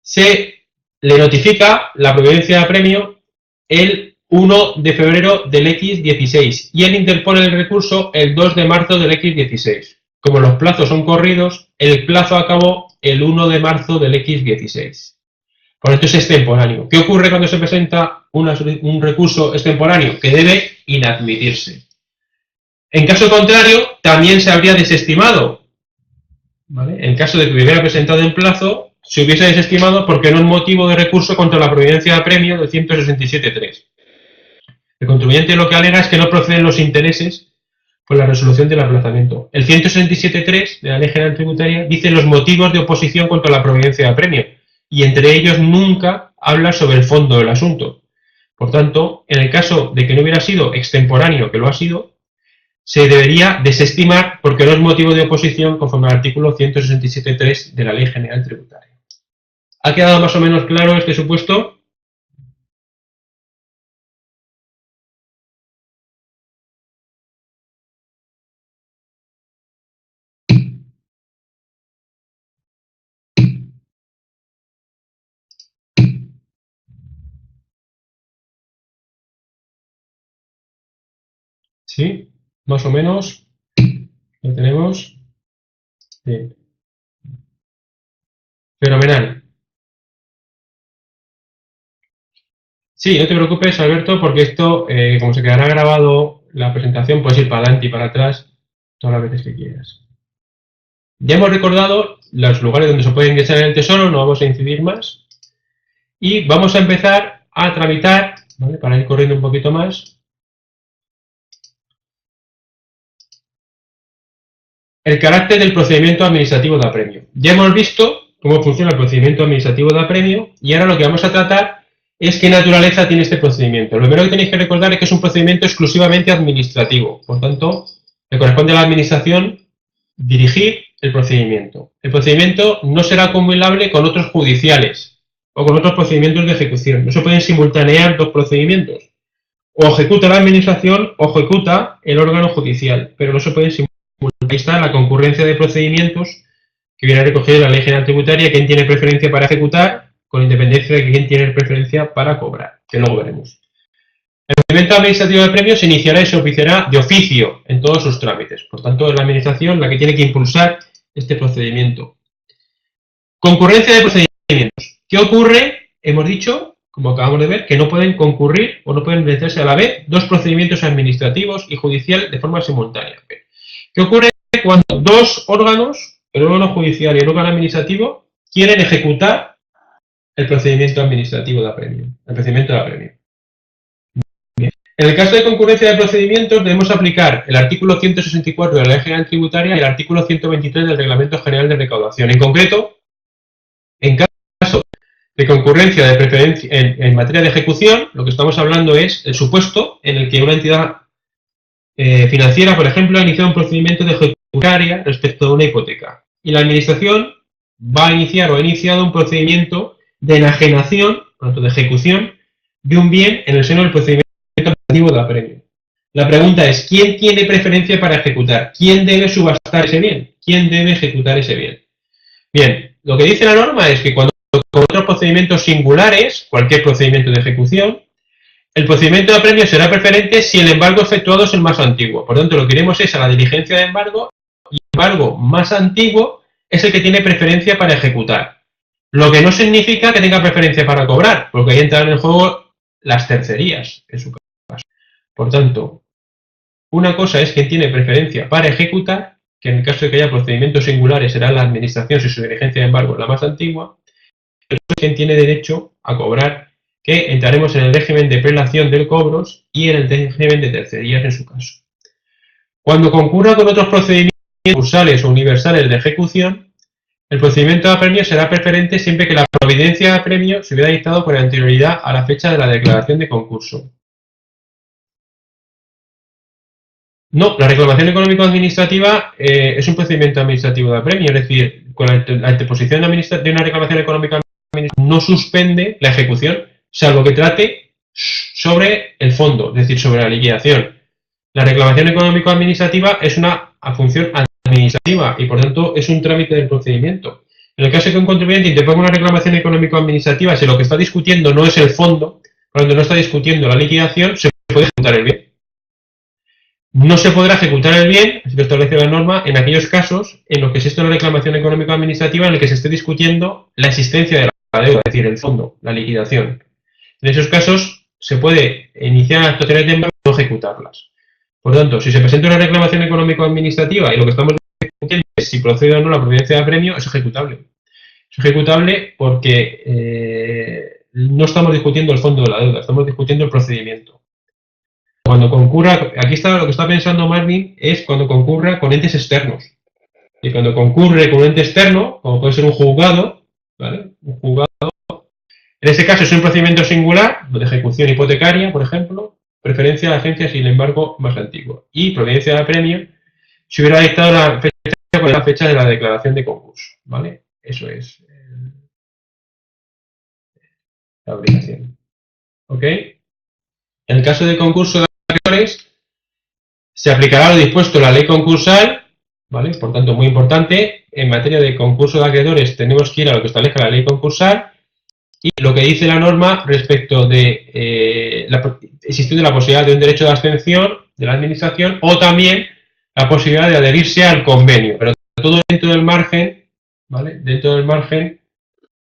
se le notifica la providencia de apremio el 1 de febrero del X16 y él interpone el recurso el 2 de marzo del X16. Como los plazos son corridos, el plazo acabó el 1 de marzo del X16. Por esto es extemporáneo. ¿Qué ocurre cuando se presenta un recurso extemporáneo? Que debe inadmitirse. En caso contrario, también se habría desestimado. ¿Vale? En caso de que hubiera presentado en plazo, se hubiese desestimado porque no es motivo de recurso contra la providencia de apremio del 167.3. El contribuyente lo que alega es que no proceden los intereses por la resolución del aplazamiento. El 167.3 de la Ley General Tributaria dice los motivos de oposición contra la providencia de apremio y entre ellos nunca habla sobre el fondo del asunto. Por tanto, en el caso de que no hubiera sido extemporáneo, que lo ha sido, se debería desestimar porque no es motivo de oposición conforme al artículo 167.3 de la Ley General Tributaria. ¿Ha quedado más o menos claro este supuesto? ¿Sí? Más o menos. ¿Lo tenemos? Bien. Fenomenal. Sí, no te preocupes, Alberto, porque esto, como se quedará grabado la presentación, puedes ir para adelante y para atrás todas las veces que quieras. Ya hemos recordado los lugares donde se puede ingresar en el Tesoro, no vamos a incidir más. Y vamos a empezar a tramitar, ¿vale? Para ir corriendo un poquito más, el carácter del procedimiento administrativo de apremio. Ya hemos visto cómo funciona el procedimiento administrativo de apremio y ahora lo que vamos a tratar es qué naturaleza tiene este procedimiento. Lo primero que tenéis que recordar es que es un procedimiento exclusivamente administrativo. Por tanto, le corresponde a la administración dirigir el procedimiento. El procedimiento no será acumulable con otros judiciales o con otros procedimientos de ejecución. No se pueden simultanear dos procedimientos. O ejecuta la administración o ejecuta el órgano judicial, pero no se pueden simultanear. Ahí está la concurrencia de procedimientos que viene recogida en la Ley General Tributaria, quién tiene preferencia para ejecutar, con independencia de quién tiene preferencia para cobrar, que luego veremos. El procedimiento administrativo de apremio se iniciará y se oficiará de oficio en todos sus trámites. Por tanto, es la administración la que tiene que impulsar este procedimiento. Concurrencia de procedimientos. ¿Qué ocurre? Hemos dicho, como acabamos de ver, que no pueden concurrir o no pueden realizarse a la vez dos procedimientos administrativos y judicial de forma simultánea. ¿Qué ocurre cuando dos órganos, el órgano judicial y el órgano administrativo, quieren ejecutar el procedimiento administrativo de apremio, el procedimiento de apremio? Bien. En el caso de concurrencia de procedimientos debemos aplicar el artículo 164 de la Ley General Tributaria y el artículo 123 del Reglamento General de Recaudación. En concreto, en caso de concurrencia de preferencia en materia de ejecución, lo que estamos hablando es el supuesto en el que una entidad financiera, por ejemplo, ha iniciado un procedimiento de ejecución hipotecaria respecto de una hipoteca. Y la administración va a iniciar o ha iniciado un procedimiento de enajenación, por lo tanto de ejecución, de un bien en el seno del procedimiento administrativo de apremio. La pregunta es, ¿quién tiene preferencia para ejecutar? ¿Quién debe subastar ese bien? ¿Quién debe ejecutar ese bien? Bien, lo que dice la norma es que cuando con otros procedimientos singulares, cualquier procedimiento de ejecución, el procedimiento de apremio será preferente si el embargo efectuado es el más antiguo. Por lo tanto, lo que iremos es a la diligencia de embargo y el embargo más antiguo es el que tiene preferencia para ejecutar. Lo que no significa que tenga preferencia para cobrar, porque ahí entran en juego las tercerías, en su caso. Por tanto, una cosa es quien tiene preferencia para ejecutar, que en el caso de que haya procedimientos singulares será la administración si su diligencia de embargo es la más antigua, pero es quien tiene derecho a cobrar, que entraremos en el régimen de prelación de cobros y en el régimen de tercerías en su caso. Cuando concurra con otros procedimientos concursales o universales de ejecución, el procedimiento de apremio será preferente siempre que la providencia de apremio se hubiera dictado con anterioridad a la fecha de la declaración de concurso. No, la reclamación económico-administrativa es un procedimiento administrativo de apremio, es decir, con la interposición de una reclamación económica no suspende la ejecución, salvo que trate sobre el fondo, es decir, sobre la liquidación. La reclamación económico-administrativa es una función administrativa y, por tanto, es un trámite del procedimiento. En el caso de que un contribuyente interponga una reclamación económico-administrativa, si lo que está discutiendo no es el fondo, por lo tanto no está discutiendo la liquidación, se puede ejecutar el bien. No se podrá ejecutar el bien, así lo establece la norma, en aquellos casos en los que existe una reclamación económico-administrativa en el que se esté discutiendo la existencia de la deuda, es decir, el fondo, la liquidación. En esos casos se puede iniciar actuaciones de embargo y no ejecutarlas. Por tanto, si se presenta una reclamación económico-administrativa y lo que estamos discutiendo es si procede o no la providencia de apremio, es ejecutable. Es ejecutable porque no estamos discutiendo el fondo de la deuda, estamos discutiendo el procedimiento. Cuando concurra, aquí está lo que está pensando Marvin, es cuando concurra con entes externos. Y cuando concurre con un ente externo, como puede ser un juzgado, ¿vale? Un juzgado. En este caso es un procedimiento singular, de ejecución hipotecaria, por ejemplo, preferencia de agencia sin embargo más antiguo. Y providencia de apremio, si hubiera dictado la fecha con la fecha de la declaración de concurso, ¿vale? Eso es la obligación. ¿Ok? En el caso de concurso de acreedores, se aplicará lo dispuesto en la ley concursal, ¿vale? Por tanto, muy importante, en materia de concurso de acreedores tenemos que ir a lo que establezca la ley concursal y lo que dice la norma respecto de existiendo la posibilidad de un derecho de abstención de la administración o también la posibilidad de adherirse al convenio, pero todo dentro del margen, ¿vale? Dentro del margen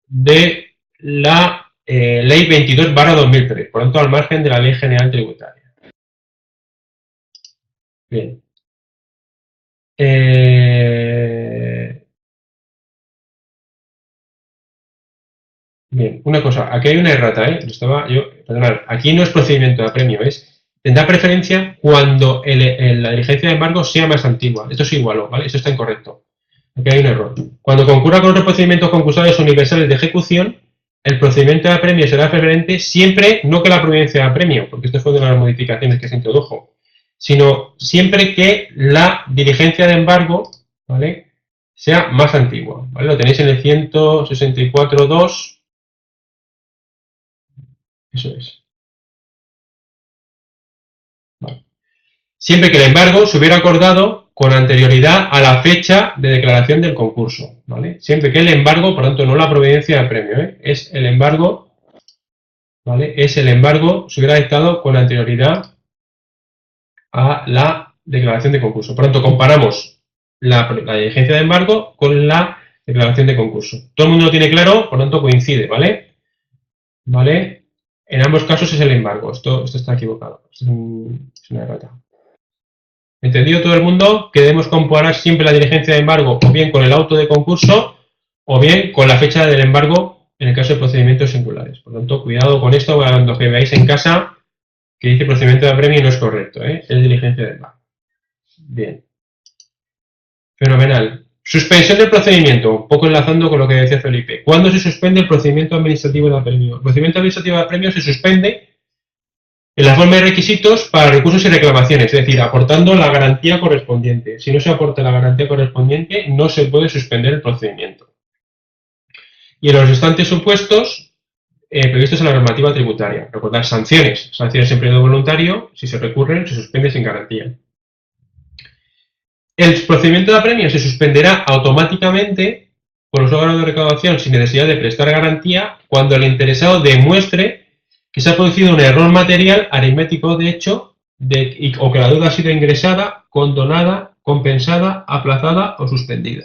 de la ley 22/2003, por lo tanto al margen de la ley general tributaria. Bien. Bien, una cosa, aquí hay una errata, perdonad, aquí no es procedimiento de apremio, tendrá preferencia cuando la diligencia de embargo sea más antigua. Esto es igual, ¿vale? Eso está incorrecto. Aquí hay un error. Cuando concurra con otros procedimientos concursales universales de ejecución, el procedimiento de apremio será preferente siempre, no que la providencia de apremio, porque esto fue de las modificaciones que se introdujo, sino siempre que la diligencia de embargo, ¿vale?, sea más antigua, ¿vale? Lo tenéis en el 164.2. Eso es. Vale. Siempre que el embargo se hubiera acordado con anterioridad a la fecha de declaración del concurso, ¿vale? Siempre que el embargo, por tanto, no la providencia de apremio, es el embargo, ¿vale? Es el embargo se hubiera dictado con anterioridad a la declaración de concurso. Por tanto, comparamos la diligencia de embargo con la declaración de concurso. Todo el mundo lo tiene claro, por tanto, coincide, ¿vale? ¿Vale? En ambos casos es el embargo. Esto está equivocado. Es una errata. ¿Entendido todo el mundo? Que debemos comparar siempre la diligencia de embargo o bien con el auto de concurso o bien con la fecha del embargo en el caso de procedimientos singulares. Por lo tanto, cuidado con esto cuando que veáis en casa que dice procedimiento de apremio y no es correcto, es diligencia de embargo. Bien. Fenomenal. Suspensión del procedimiento, un poco enlazando con lo que decía Felipe. ¿Cuándo se suspende el procedimiento administrativo de apremio? El procedimiento administrativo de apremio se suspende En la forma de requisitos para recursos y reclamaciones, es decir, aportando la garantía correspondiente. Si no se aporta la garantía correspondiente, no se puede suspender el procedimiento. Y en los restantes supuestos previstos en la normativa tributaria. Recordad, sanciones. Sanciones en periodo voluntario, si se recurren, se suspende sin garantía. El procedimiento de apremio se suspenderá automáticamente por los órganos de recaudación sin necesidad de prestar garantía cuando el interesado demuestre que se ha producido un error material aritmético de hecho o que la deuda ha sido ingresada, condonada, compensada, aplazada o suspendida.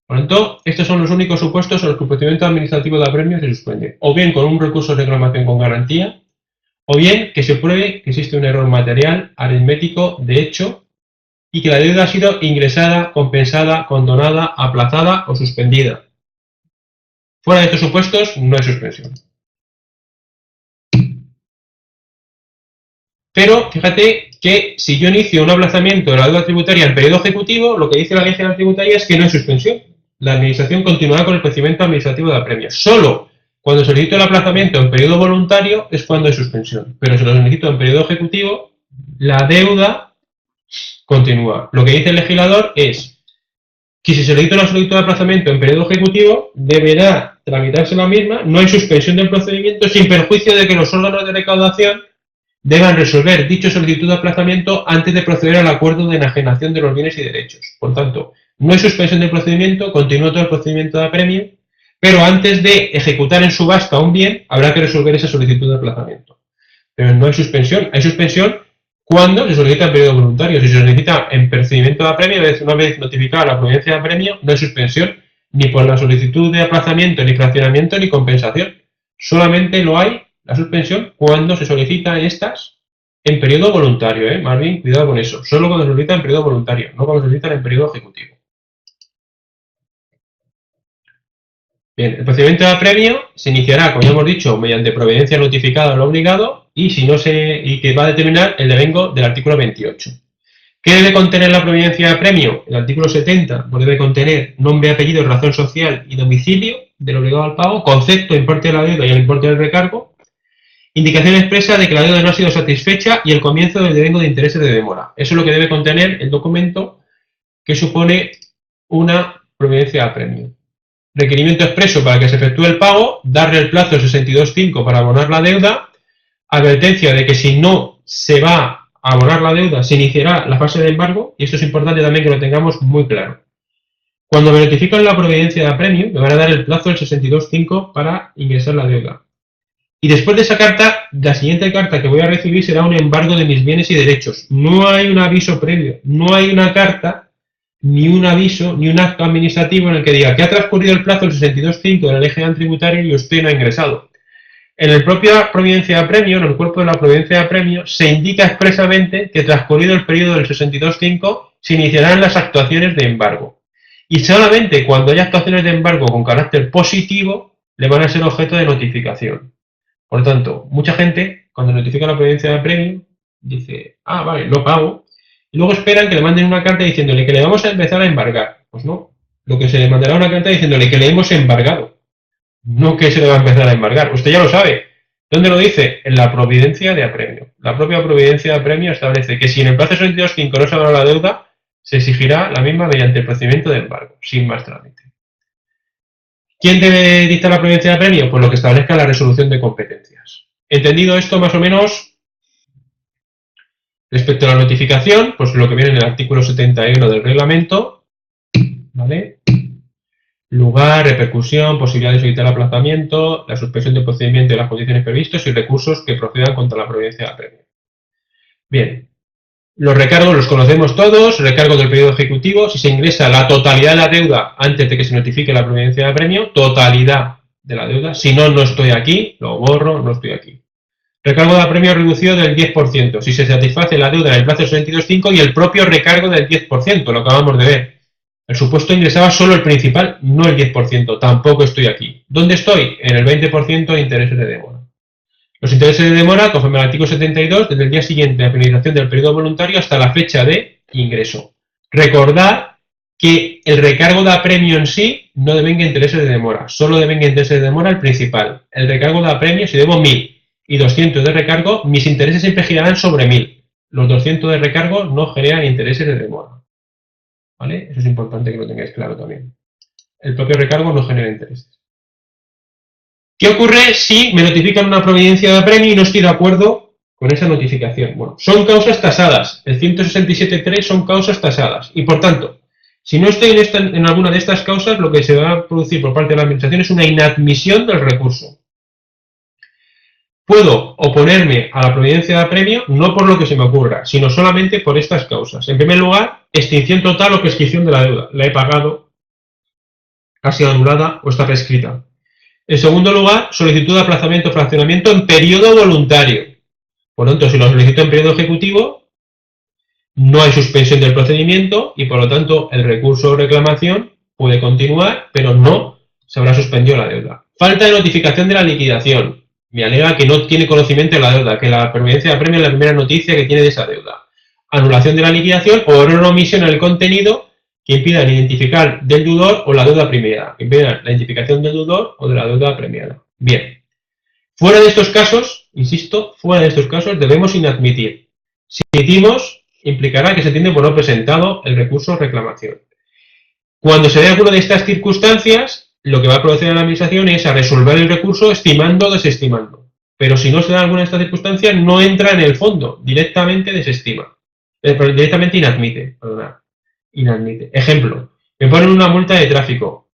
Por lo tanto, estos son los únicos supuestos en los que el procedimiento administrativo de apremio se suspende, o bien con un recurso de reclamación con garantía, o bien que se pruebe que existe un error material aritmético de hecho y que la deuda ha sido ingresada, compensada, condonada, aplazada o suspendida. Fuera de estos supuestos, no hay suspensión. Pero fíjate que si yo inicio un aplazamiento de la deuda tributaria en periodo ejecutivo, lo que dice la ley general tributaria es que no hay suspensión. La administración continuará con el procedimiento administrativo de apremio. Solo cuando solicito el aplazamiento en periodo voluntario es cuando hay suspensión. Pero si lo solicito en periodo ejecutivo, la deuda continúa. Lo que dice el legislador es que si se solicita una solicitud de aplazamiento en periodo ejecutivo, deberá tramitarse la misma, no hay suspensión del procedimiento, sin perjuicio de que los órganos de recaudación deban resolver dicha solicitud de aplazamiento antes de proceder al acuerdo de enajenación de los bienes y derechos. Por tanto, no hay suspensión del procedimiento, continúa todo el procedimiento de apremio, pero antes de ejecutar en subasta un bien, habrá que resolver esa solicitud de aplazamiento. Pero no hay suspensión cuando se solicita en periodo voluntario. Si se solicita en procedimiento de apremio, una vez notificada la providencia de apremio, no hay suspensión ni por la solicitud de aplazamiento, ni fraccionamiento, ni compensación. Solamente lo hay la suspensión cuando se solicitan estas en periodo voluntario, Más bien, cuidado con eso. Solo cuando se solicita en periodo voluntario, no cuando se solicitan en periodo ejecutivo. Bien, el procedimiento de apremio se iniciará, como ya hemos dicho, mediante providencia notificada al obligado y que va a determinar el devengo del artículo 28. ¿Qué debe contener la providencia de apremio? El artículo 70 pues debe contener nombre, apellido, razón social y domicilio del obligado al pago, concepto, importe de la deuda y el importe del recargo, indicación expresa de que la deuda no ha sido satisfecha y el comienzo del devengo de intereses de demora. Eso es lo que debe contener el documento que supone una providencia de apremio. Requerimiento expreso para que se efectúe el pago, darle el plazo de 62.5 para abonar la deuda, advertencia de que si no se va a abonar la deuda, se iniciará la fase de embargo, y esto es importante también que lo tengamos muy claro. Cuando me notifican la providencia de apremio, me van a dar el plazo del 62.5 para ingresar la deuda. Y después de esa carta, la siguiente carta que voy a recibir será un embargo de mis bienes y derechos. No hay un aviso previo, no hay una carta, ni un aviso, ni un acto administrativo en el que diga que ha transcurrido el plazo del 62.5 de la ley general tributaria y usted no ha ingresado. En la propia providencia de apremio, en el cuerpo de la providencia de apremio, se indica expresamente que transcurrido el periodo del 62.5 se iniciarán las actuaciones de embargo. Y solamente cuando haya actuaciones de embargo con carácter positivo, le van a ser objeto de notificación. Por lo tanto, mucha gente, cuando notifica la providencia de apremio, dice, vale, no pago, y luego esperan que le manden una carta diciéndole que le vamos a empezar a embargar. Pues no, lo que se le mandará una carta diciéndole que le hemos embargado, no que se le va a empezar a embargar. Usted ya lo sabe. ¿Dónde lo dice? En la providencia de apremio. La propia providencia de apremio establece que si en el plazo de 62.5 no se abona la deuda, se exigirá la misma mediante el procedimiento de embargo, sin más trámite. ¿Quién debe dictar la providencia de apremio? Pues lo que establezca la resolución de competencias. Entendido esto más o menos, respecto a la notificación, pues lo que viene en el artículo 71 del reglamento, ¿vale? Lugar, repercusión, posibilidad de solicitar aplazamiento, la suspensión del procedimiento y las condiciones previstas y recursos que procedan contra la providencia de apremio. Bien, los recargos los conocemos todos, recargo del periodo ejecutivo, si se ingresa la totalidad de la deuda antes de que se notifique la providencia de apremio, totalidad de la deuda, si no, no estoy aquí, lo borro, no estoy aquí. Recargo de apremio reducido del 10%, si se satisface la deuda en el plazo de 62.5 y el propio recargo del 10%, lo acabamos de ver. El supuesto ingresaba solo el principal, no el 10%, tampoco estoy aquí. ¿Dónde estoy? En el 20% de intereses de demora. Los intereses de demora, conforme al artículo 72, desde el día siguiente de la finalización del periodo voluntario hasta la fecha de ingreso. Recordad que el recargo de apremio en sí no devenga intereses de demora, solo devenga intereses de demora el principal. El recargo de apremio, si debo 1.000, y 200 de recargo, mis intereses siempre girarán sobre 1000. Los 200 de recargo no generan intereses de demora. ¿Vale? Eso es importante que lo tengáis claro también. El propio recargo no genera intereses. ¿Qué ocurre si me notifican una providencia de apremio y no estoy de acuerdo con esa notificación? Bueno, son causas tasadas. El 167.3 son causas tasadas. Y por tanto, si no estoy en alguna de estas causas, lo que se va a producir por parte de la Administración es una inadmisión del recurso. Puedo oponerme a la providencia de apremio no por lo que se me ocurra, sino solamente por estas causas. En primer lugar, extinción total o prescripción de la deuda. La he pagado, ha sido anulada o está prescrita. En segundo lugar, solicitud de aplazamiento o fraccionamiento en periodo voluntario. Por lo tanto, si lo solicito en periodo ejecutivo, no hay suspensión del procedimiento y, por lo tanto, el recurso o reclamación puede continuar, pero no se habrá suspendido la deuda. Falta de notificación de la liquidación. Me alega que no tiene conocimiento de la deuda, que la providencia de apremio es la primera noticia que tiene de esa deuda. Anulación de la liquidación o error o omisión en el contenido que impidan identificar del deudor o la deuda premiada, que impidan la identificación del deudor o de la deuda premiada. Bien. Fuera de estos casos, insisto, fuera de estos casos debemos inadmitir. Si admitimos, implicará que se entiende por no presentado el recurso o reclamación. Cuando se dé alguna de estas circunstancias, lo que va a proceder a la Administración es a resolver el recurso estimando o desestimando. Pero si no se da alguna de estas circunstancias, no entra en el fondo, directamente desestima. Directamente inadmite, perdonad. Inadmite. Ejemplo, me ponen una multa de tráfico.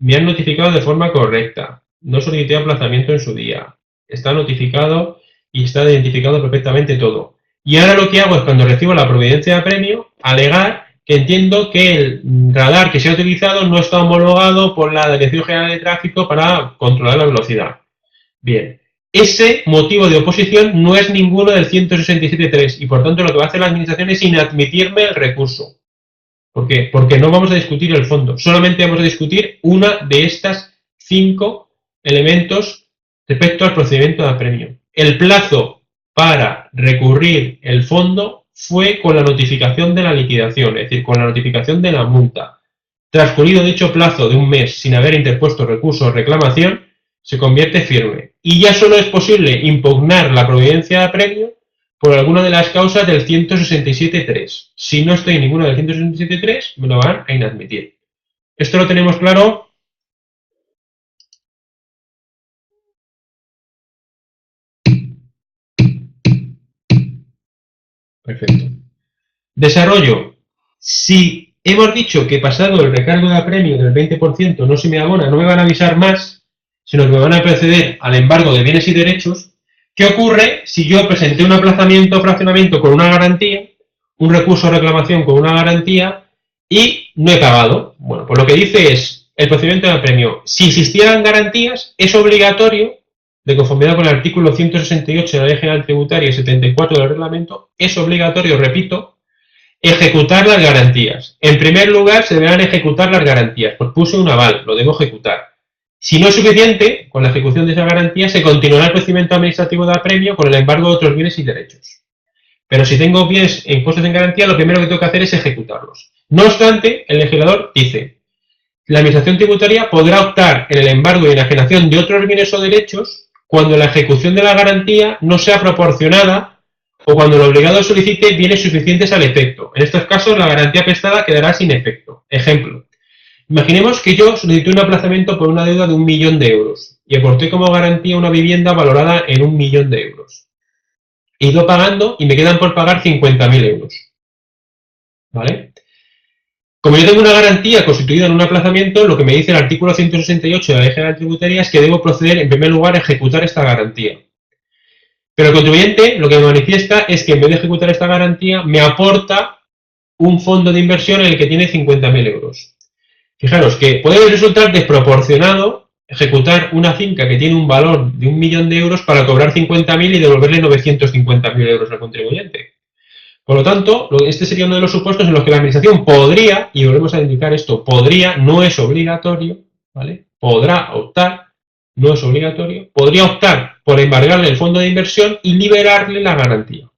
Me han notificado de forma correcta. No solicité aplazamiento en su día. Está notificado y está identificado perfectamente todo. Y ahora lo que hago es, cuando recibo la providencia de apremio, alegar que entiendo que el radar que se ha utilizado no está homologado por la Dirección General de Tráfico para controlar la velocidad. Bien. Ese motivo de oposición no es ninguno del 167.3 y, por tanto, lo que va a hacer la Administración es inadmitirme el recurso. ¿Por qué? Porque no vamos a discutir el fondo, solamente vamos a discutir una de estas 5 elementos respecto al procedimiento de apremio. El plazo para recurrir el fondo fue con la notificación de la liquidación, es decir, con la notificación de la multa. Transcurrido dicho plazo de un mes sin haber interpuesto recurso o reclamación, se convierte firme. Y ya solo es posible impugnar la providencia de apremio por alguna de las causas del 167.3. Si no estoy en ninguna del 167.3, me lo van a inadmitir. ¿Esto lo tenemos claro? Perfecto. Desarrollo. Si hemos dicho que pasado el recargo de apremio del 20% no se me abona, no me van a avisar más, sino que me van a proceder al embargo de bienes y derechos, ¿qué ocurre si yo presenté un aplazamiento o fraccionamiento con una garantía, un recurso o reclamación con una garantía y no he pagado? Bueno, pues lo que dice es, el procedimiento de apremio, si existieran garantías, es obligatorio, de conformidad con el artículo 168 de la Ley General Tributaria y 74 del reglamento, es obligatorio, repito, ejecutar las garantías. En primer lugar, se deberán ejecutar las garantías. Pues puse un aval, lo debo ejecutar. Si no es suficiente, con la ejecución de esa garantía, se continuará el procedimiento administrativo de apremio con el embargo de otros bienes y derechos. Pero si tengo bienes e impuestos en garantía, lo primero que tengo que hacer es ejecutarlos. No obstante, el legislador dice, la Administración tributaria podrá optar en el embargo y enajenación de otros bienes o derechos cuando la ejecución de la garantía no sea proporcionada o cuando el obligado solicite bienes suficientes al efecto. En estos casos, la garantía prestada quedará sin efecto. Ejemplo. Imaginemos que yo solicité un aplazamiento por una deuda de 1.000.000 de euros y aporté como garantía una vivienda valorada en 1.000.000 de euros. He ido pagando y me quedan por pagar 50.000 euros. ¿Vale? Como yo tengo una garantía constituida en un aplazamiento, lo que me dice el artículo 168 de la Ley General Tributaria es que debo proceder, en primer lugar, a ejecutar esta garantía. Pero el contribuyente lo que me manifiesta es que en vez de ejecutar esta garantía, me aporta un fondo de inversión en el que tiene 50.000 euros. Fijaros que puede resultar desproporcionado ejecutar una finca que tiene un valor de 1.000.000 de euros para cobrar 50.000 y devolverle 950.000 euros al contribuyente. Por lo tanto, este sería uno de los supuestos en los que la Administración podría, y volvemos a indicar esto, podría, no es obligatorio, ¿vale? Podrá optar, no es obligatorio, podría optar por embargarle el fondo de inversión y liberarle la garantía.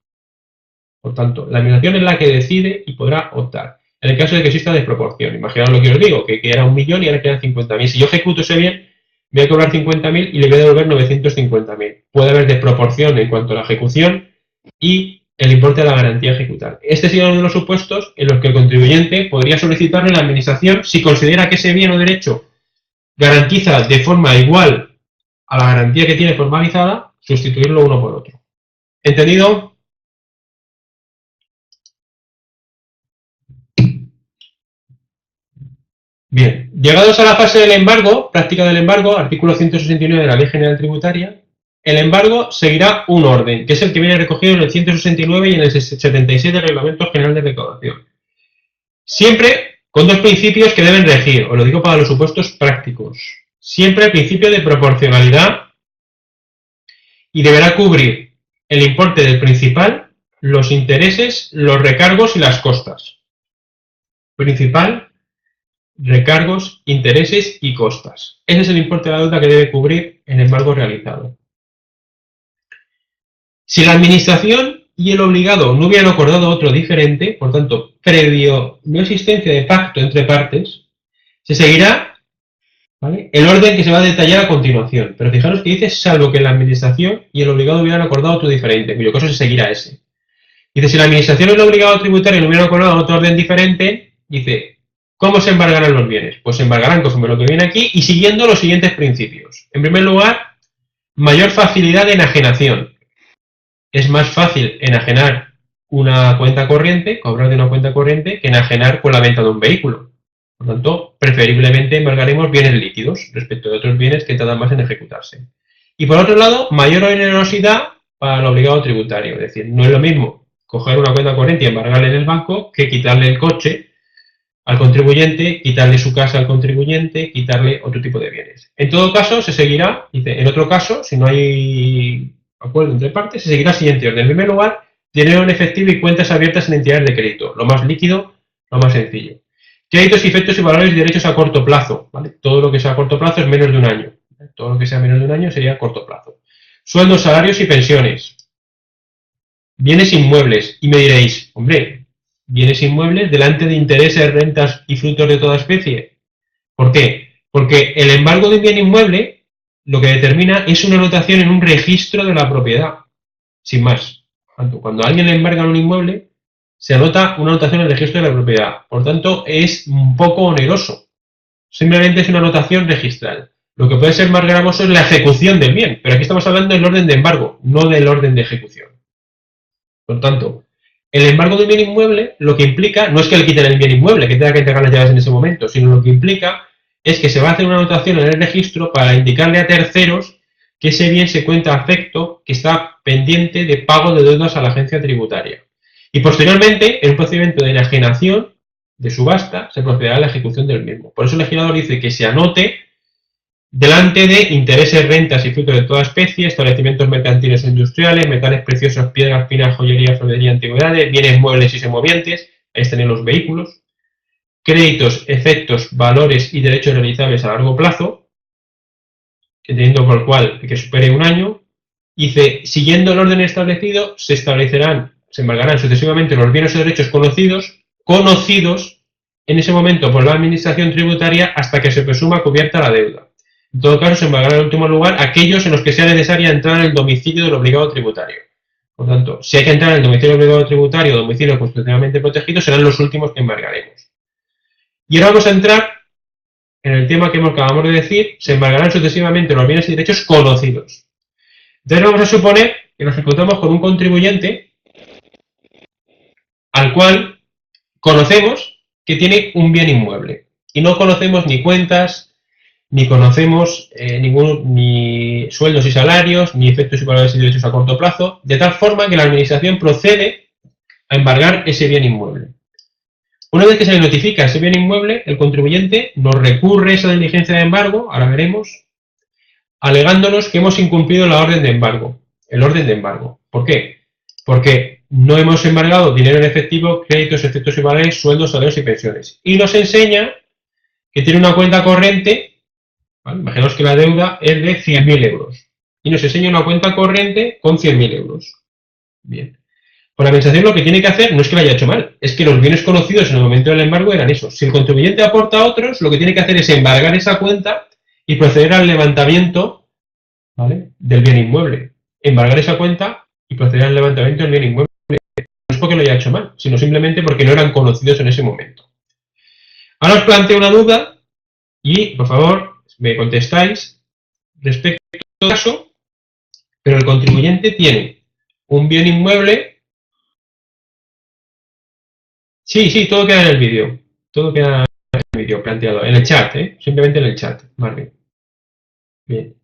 Por tanto, la Administración es la que decide y podrá optar. En el caso de que exista desproporción, imaginaos lo que os digo, que era 1.000.000 y ahora quedan 50.000. Si yo ejecuto ese bien, voy a cobrar 50.000 y le voy a devolver 950.000. Puede haber desproporción en cuanto a la ejecución y el importe de la garantía a ejecutar. Este sería uno de los supuestos en los que el contribuyente podría solicitarle a la administración si considera que ese bien o derecho garantiza de forma igual a la garantía que tiene formalizada, sustituirlo uno por otro. ¿Entendido? Bien, llegados a la fase del embargo, práctica del embargo, artículo 169 de la Ley General Tributaria, el embargo seguirá un orden, que es el que viene recogido en el 169 y en el 76 del Reglamento General de Recaudación. Siempre con dos principios que deben regir, os lo digo para los supuestos prácticos. Siempre el principio de proporcionalidad y deberá cubrir el importe del principal, los intereses, los recargos y las costas. Principal, recargos, intereses y costas. Ese es el importe de la deuda que debe cubrir el embargo realizado. Si la administración y el obligado no hubieran acordado otro diferente, por tanto, previo no existencia de pacto entre partes, se seguirá, ¿vale?, el orden que se va a detallar a continuación. Pero fijaros que dice, salvo que la administración y el obligado hubieran acordado otro diferente, en cuyo caso se seguirá ese. Dice, si la administración y el obligado tributario no hubieran acordado otro orden diferente, dice, ¿cómo se embargarán los bienes? Pues se embargarán conforme lo que viene aquí y siguiendo los siguientes principios. En primer lugar, mayor facilidad de enajenación. Es más fácil enajenar una cuenta corriente, cobrar de una cuenta corriente, que enajenar con la venta de un vehículo. Por lo tanto, preferiblemente embargaremos bienes líquidos respecto de otros bienes que tardan más en ejecutarse. Y por otro lado, mayor onerosidad para el obligado tributario. Es decir, no es lo mismo coger una cuenta corriente y embargarle en el banco que quitarle el coche al contribuyente, quitarle su casa al contribuyente, quitarle otro tipo de bienes. En todo caso, se seguirá, dice, en otro caso, si no hay acuerdo entre partes, se seguirá el siguiente orden. En primer lugar, dinero en efectivo y cuentas abiertas en entidades de crédito. Lo más líquido, lo más sencillo. Créditos, efectos y valores y derechos a corto plazo. ¿Vale? Todo lo que sea a corto plazo es menos de un año. Todo lo que sea menos de un año sería a corto plazo. Sueldos, salarios y pensiones. Bienes inmuebles. Y me diréis, hombre, bienes inmuebles delante de intereses, rentas y frutos de toda especie. ¿Por qué? Porque el embargo de un bien inmueble lo que determina es una anotación en un registro de la propiedad, sin más. Cuando a alguien le embargan un inmueble, se anota una anotación en el registro de la propiedad. Por tanto, es un poco oneroso. Simplemente es una anotación registral. Lo que puede ser más gravoso es la ejecución del bien, pero aquí estamos hablando del orden de embargo, no del orden de ejecución. Por tanto, el embargo de un bien inmueble lo que implica no es que le quiten el bien inmueble, que tenga que entregar las llaves en ese momento, sino lo que implica es que se va a hacer una anotación en el registro para indicarle a terceros que ese bien se cuenta a efecto que está pendiente de pago de deudas a la agencia tributaria. Y posteriormente, en un procedimiento de enajenación, de subasta, se procederá a la ejecución del mismo. Por eso el legislador dice que se anote delante de intereses, rentas y frutos de toda especie, establecimientos mercantiles o industriales, metales preciosos, piedras finas, joyería, florería, antigüedades, bienes muebles y semovientes, ahí están los vehículos, créditos, efectos, valores y derechos realizables a largo plazo, entendiendo por el cual que supere un año, dice, siguiendo el orden establecido, se embargarán sucesivamente los bienes o derechos conocidos en ese momento por la administración tributaria hasta que se presuma cubierta la deuda. En todo caso, se embargarán en último lugar aquellos en los que sea necesaria entrar en el domicilio del obligado tributario. Por tanto, si hay que entrar en el domicilio del obligado tributario o domicilio constitucionalmente protegido, serán los últimos que embargaremos. Y ahora vamos a entrar en el tema que acabamos de decir, se embargarán sucesivamente los bienes y derechos conocidos. Entonces vamos a suponer que nos encontramos con un contribuyente al cual conocemos que tiene un bien inmueble y no conocemos ni cuentas, ni conocemos ni sueldos y salarios, ni efectos y valores y derechos a corto plazo, de tal forma que la administración procede a embargar ese bien inmueble. Una vez que se le notifica ese bien inmueble, el contribuyente nos recurre esa diligencia de embargo, ahora veremos, alegándonos que hemos incumplido la orden de embargo, el orden de embargo. ¿Por qué? Porque no hemos embargado dinero en efectivo, créditos, efectos y valores, sueldos, salarios y pensiones. Y nos enseña que tiene una cuenta corriente, ¿vale? Imaginaos que la deuda es de 100.000 euros. Y nos enseña una cuenta corriente con 100.000 euros. Bien. Pues la administración lo que tiene que hacer no es que lo haya hecho mal, es que los bienes conocidos en el momento del embargo eran esos. Si el contribuyente aporta a otros, lo que tiene que hacer es embargar esa cuenta y proceder al levantamiento, ¿vale?, del bien inmueble. Embargar esa cuenta y proceder al levantamiento del bien inmueble. No es porque lo haya hecho mal, sino simplemente porque no eran conocidos en ese momento. Ahora os planteo una duda y, por favor, me contestáis respecto al caso, pero el contribuyente tiene un bien inmueble. Sí, todo queda en el vídeo. Todo queda en el vídeo planteado. En el chat, simplemente en el chat. Vale. Bien.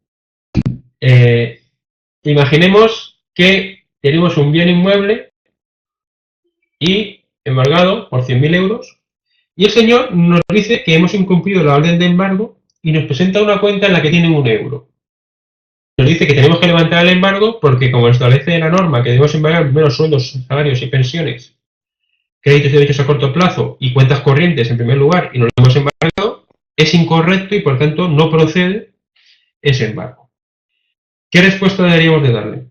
Imaginemos que tenemos un bien inmueble y embargado por 100.000 euros y el señor nos dice que hemos incumplido la orden de embargo y nos presenta una cuenta en la que tiene 1 euro. Nos dice que tenemos que levantar el embargo porque, como establece la norma, que debemos embargar primero sueldos, salarios y pensiones, créditos y derechos a corto plazo y cuentas corrientes en primer lugar, y no lo hemos embargado, es incorrecto y por tanto no procede ese embargo. ¿Qué respuesta deberíamos de darle?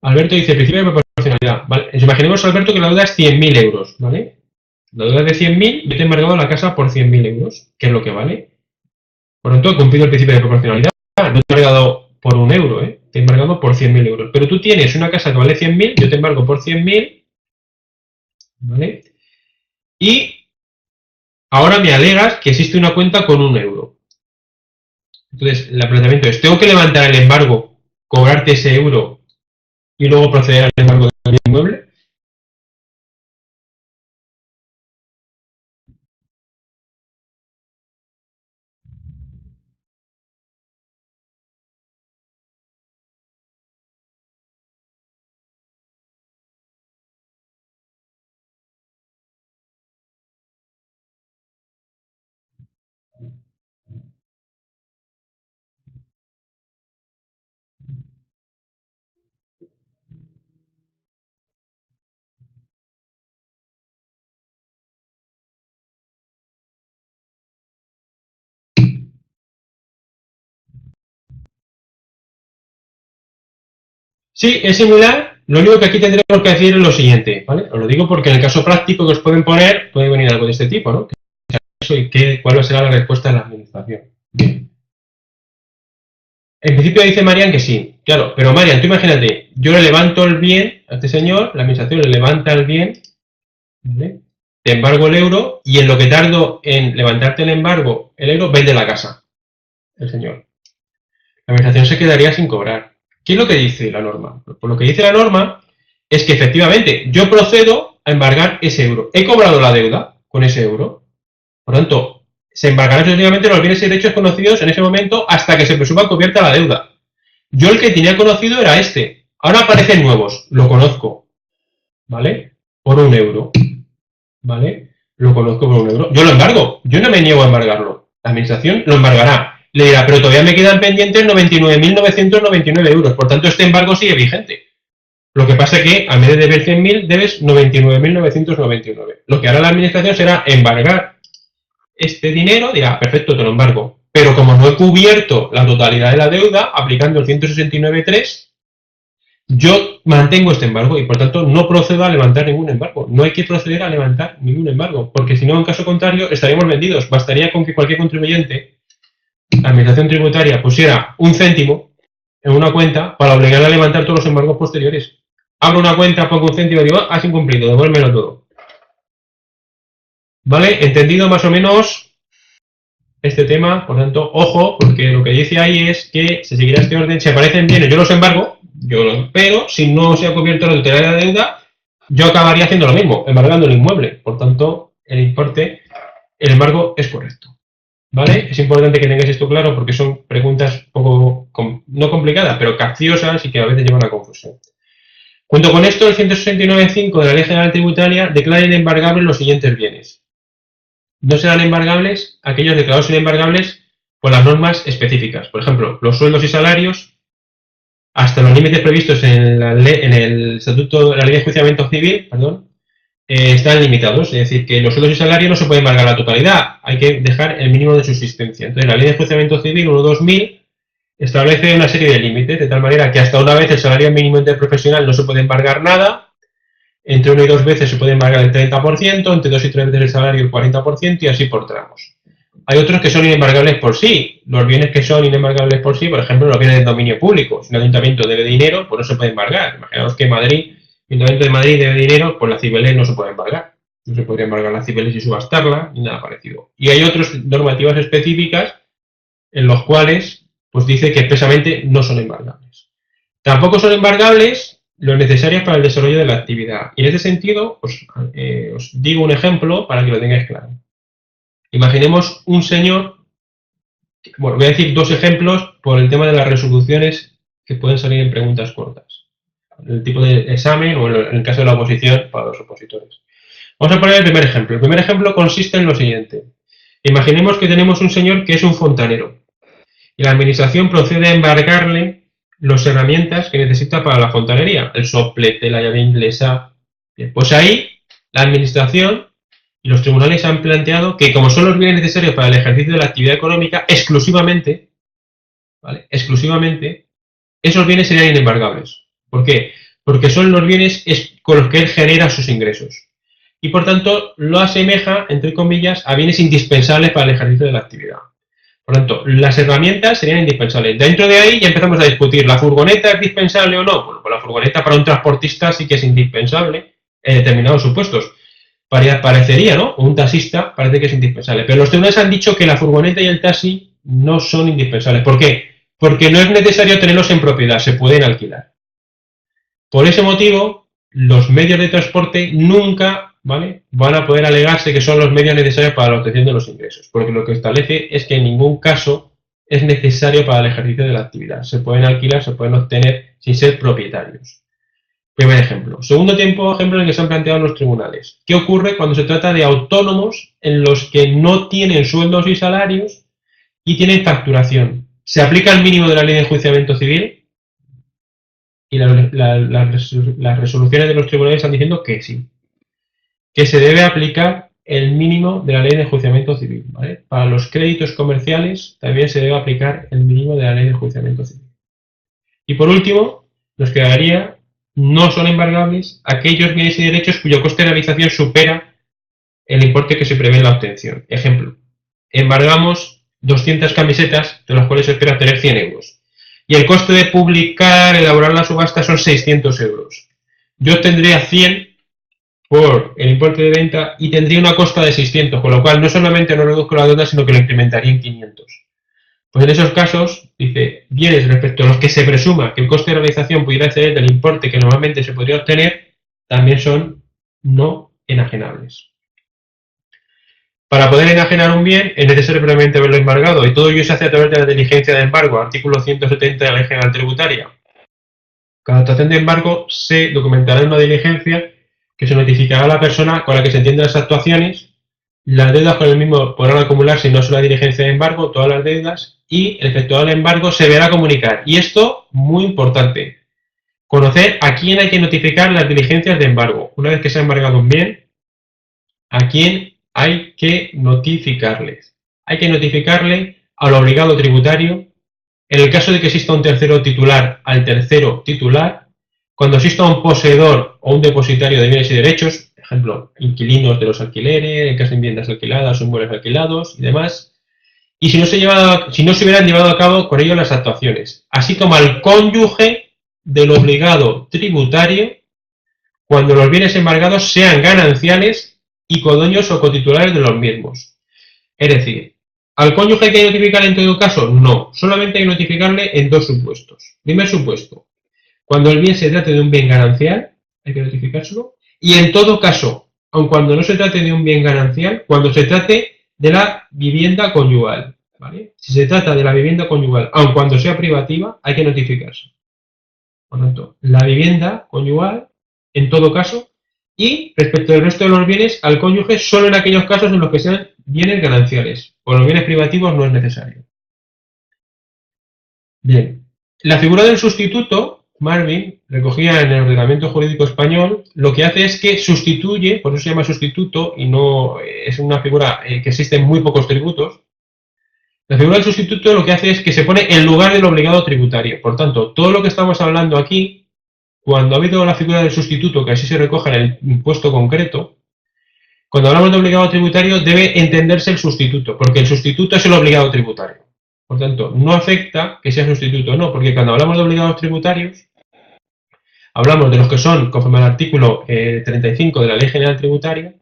Alberto dice, principio de proporcionalidad. ¿Vale? Imaginemos, Alberto, que la deuda es 100.000 euros, ¿vale? La deuda es de 100.000, yo te he embargado la casa por 100.000 euros, que es lo que vale. Por lo tanto, he cumplido el principio de proporcionalidad. No te he embargado por 1 euro, te he embargado por 100.000 euros. Pero tú tienes una casa que vale 100.000, yo te embargo por 100.000, ¿vale? Y ahora me alegas que existe una cuenta con 1 euro. Entonces, el planteamiento es, ¿tengo que levantar el embargo, cobrarte ese euro y luego proceder al embargo del inmueble? Sí, es similar. Lo único que aquí tendremos que decir es lo siguiente, ¿vale? Os lo digo porque en el caso práctico que os pueden poner, puede venir algo de este tipo, ¿no? ¿Cuál será la respuesta de la administración? Bien. En principio dice Marian que sí, claro, pero Marian, tú imagínate, yo le levanto el bien a este señor, la administración le levanta el bien, ¿vale?, te embargo el euro y en lo que tardo en levantarte el embargo, el euro, vende la casa, el señor. La administración se quedaría sin cobrar. ¿Qué es lo que dice la norma? Pues lo que dice la norma es que efectivamente yo procedo a embargar ese euro. He cobrado la deuda con ese euro. Por lo tanto, se embargarán efectivamente los bienes y derechos conocidos en ese momento hasta que se presuma cubierta la deuda. Yo el que tenía conocido era este. Ahora aparecen nuevos. Lo conozco. ¿Vale? Por 1 euro. ¿Vale? Lo conozco por 1 euro. Yo lo embargo. Yo no me niego a embargarlo. La administración lo embargará. Le dirá, pero todavía me quedan pendientes 99.999 euros. Por tanto, este embargo sigue vigente. Lo que pasa es que, a vez de deber 100.000, debes 99.999. Lo que hará la administración será embargar este dinero, dirá, perfecto, te lo embargo. Pero como no he cubierto la totalidad de la deuda, aplicando el 169.3, yo mantengo este embargo y por tanto no procedo a levantar ningún embargo. No hay que proceder a levantar ningún embargo, porque si no, en caso contrario, estaríamos vendidos. Bastaría con que cualquier contribuyente, la administración tributaria, pusiera 1 céntimo en una cuenta para obligar a levantar todos los embargos posteriores. Abro una cuenta, pongo 1 céntimo y digo, has incumplido, devuélvemelo todo. ¿Vale? ¿Entendido más o menos este tema? Por tanto, ojo, porque lo que dice ahí es que se seguirá este orden. Si aparecen bienes, yo los embargo, pero si no se ha cubierto la totalidad de la deuda, yo acabaría haciendo lo mismo, embargando el inmueble. Por tanto, el embargo es correcto. ¿Vale? Es importante que tengáis esto claro porque son preguntas un poco, no complicadas, pero capciosas y que a veces llevan a confusión. Junto con esto, el 169.5 de la Ley General Tributaria declara inembargables los siguientes bienes. No serán embargables aquellos declarados inembargables por las normas específicas. Por ejemplo, los sueldos y salarios, hasta los límites previstos en el Estatuto de la Ley de Enjuiciamiento Civil, están limitados. Es decir, que los sueldos y salarios no se pueden embargar la totalidad, hay que dejar el mínimo de subsistencia. Entonces, la Ley de Enjuiciamiento Civil 1-2000 establece una serie de límites, de tal manera que hasta una vez el salario mínimo interprofesional no se puede embargar nada, entre 1 y 2 veces se puede embargar el 30%, entre 2 y 3 veces el salario el 40% y así por tramos. Hay otros que son inembargables por sí. Los bienes que son inembargables por sí, por ejemplo, los bienes de dominio público. Si un ayuntamiento debe dinero, pues no se puede embargar. Imaginaos que Madrid, el ayuntamiento de Madrid debe dinero, pues la Cibeles no se puede embargar. No se podría embargar la Cibeles y subastarla, ni nada parecido. Y hay otras normativas específicas en los cuales pues dice que expresamente no son embargables. Tampoco son embargables los necesarios para el desarrollo de la actividad. Y en ese sentido, os digo un ejemplo para que lo tengáis claro. Imaginemos un señor, bueno, voy a decir 2 ejemplos por el tema de las resoluciones que pueden salir en preguntas cortas. El tipo de examen o en el caso de la oposición para los opositores. Vamos a poner el primer ejemplo. El primer ejemplo consiste en lo siguiente. Imaginemos que tenemos un señor que es un fontanero y la administración procede a embargarle las herramientas que necesita para la fontanería, el soplete, la llave inglesa. Bien, pues ahí la administración y los tribunales han planteado que como son los bienes necesarios para el ejercicio de la actividad económica, exclusivamente, ¿vale? Exclusivamente, esos bienes serían inembargables. ¿Por qué? Porque son los bienes con los que él genera sus ingresos. Y por tanto lo asemeja, entre comillas, a bienes indispensables para el ejercicio de la actividad. Por lo tanto, las herramientas serían indispensables. Dentro de ahí ya empezamos a discutir, ¿la furgoneta es dispensable o no? Bueno, pues la furgoneta para un transportista sí que es indispensable en determinados supuestos. Parecería, ¿no? Un taxista parece que es indispensable. Pero los tribunales han dicho que la furgoneta y el taxi no son indispensables. ¿Por qué? Porque no es necesario tenerlos en propiedad, se pueden alquilar. Por ese motivo, los medios de transporte nunca, ¿vale?, van a poder alegarse que son los medios necesarios para la obtención de los ingresos, porque lo que establece es que en ningún caso es necesario para el ejercicio de la actividad. Se pueden alquilar, se pueden obtener sin ser propietarios. Primer ejemplo. Segundo ejemplo en el que se han planteado los tribunales. ¿Qué ocurre cuando se trata de autónomos en los que no tienen sueldos y salarios y tienen facturación? ¿Se aplica el mínimo de la ley de enjuiciamiento civil? Y las resoluciones de los tribunales están diciendo que sí, que se debe aplicar el mínimo de la ley de enjuiciamiento civil, ¿vale? Para los créditos comerciales también se debe aplicar el mínimo de la ley de enjuiciamiento civil. Y por último, nos quedaría, no son embargables aquellos bienes y derechos cuyo coste de realización supera el importe que se prevé en la obtención. Ejemplo, embargamos 200 camisetas de las cuales se espera obtener 100 euros. Y el coste de publicar, elaborar la subasta son 600 euros. Yo tendría 100 por el importe de venta y tendría una costa de 600, con lo cual no solamente no reduzco la deuda, sino que lo incrementaría en 500. Pues en esos casos, dice, bienes respecto a los que se presuma que el coste de realización pudiera exceder del importe que normalmente se podría obtener, también son no enajenables. Para poder enajenar un bien es necesario previamente haberlo embargado y todo ello se hace a través de la diligencia de embargo, artículo 170 de la Ley General Tributaria. Cada actuación de embargo se documentará en una diligencia que se notificará a la persona con la que se entienden las actuaciones. Las deudas con el mismo podrán acumularse si no es una diligencia de embargo, todas las deudas, y el efectuado el embargo se deberá comunicar. Y esto, muy importante, conocer a quién hay que notificar las diligencias de embargo. Una vez que se ha embargado un bien, a quién hay que notificarles. Hay que notificarle al obligado tributario, en el caso de que exista un tercero titular, al tercero titular, cuando exista un poseedor o un depositario de bienes y derechos, por ejemplo, inquilinos de los alquileres, en caso de viviendas alquiladas o inmuebles alquilados y demás, y si no se hubieran llevado a cabo con ello las actuaciones, así como al cónyuge del obligado tributario, cuando los bienes embargados sean gananciales y codueños o cotitulares de los mismos. Es decir, ¿al cónyuge hay que notificarle en todo caso? No, solamente hay que notificarle en 2 supuestos. Primer supuesto, cuando el bien se trate de un bien ganancial, hay que notificárselo, y en todo caso, aun cuando no se trate de un bien ganancial, cuando se trate de la vivienda conyugal, ¿vale? Si se trata de la vivienda conyugal, aun cuando sea privativa, hay que notificarse. Por lo tanto, la vivienda conyugal, en todo caso, y respecto al resto de los bienes, al cónyuge solo en aquellos casos en los que sean bienes gananciales. Por los bienes privativos no es necesario. Bien, la figura del sustituto, Marvin, recogida en el ordenamiento jurídico español, lo que hace es que sustituye, por eso se llama sustituto, y no es una figura que existe en muy pocos tributos, La figura del sustituto lo que hace es que se pone en lugar del obligado tributario. Por tanto, todo lo que estamos hablando aquí, cuando ha habido la figura del sustituto, que así se recoge en el impuesto concreto, cuando hablamos de obligado tributario debe entenderse el sustituto, porque el sustituto es el obligado tributario. Por tanto, no afecta que sea sustituto o no, porque cuando hablamos de obligados tributarios, hablamos de los que son conforme al artículo 35 de la Ley General Tributaria,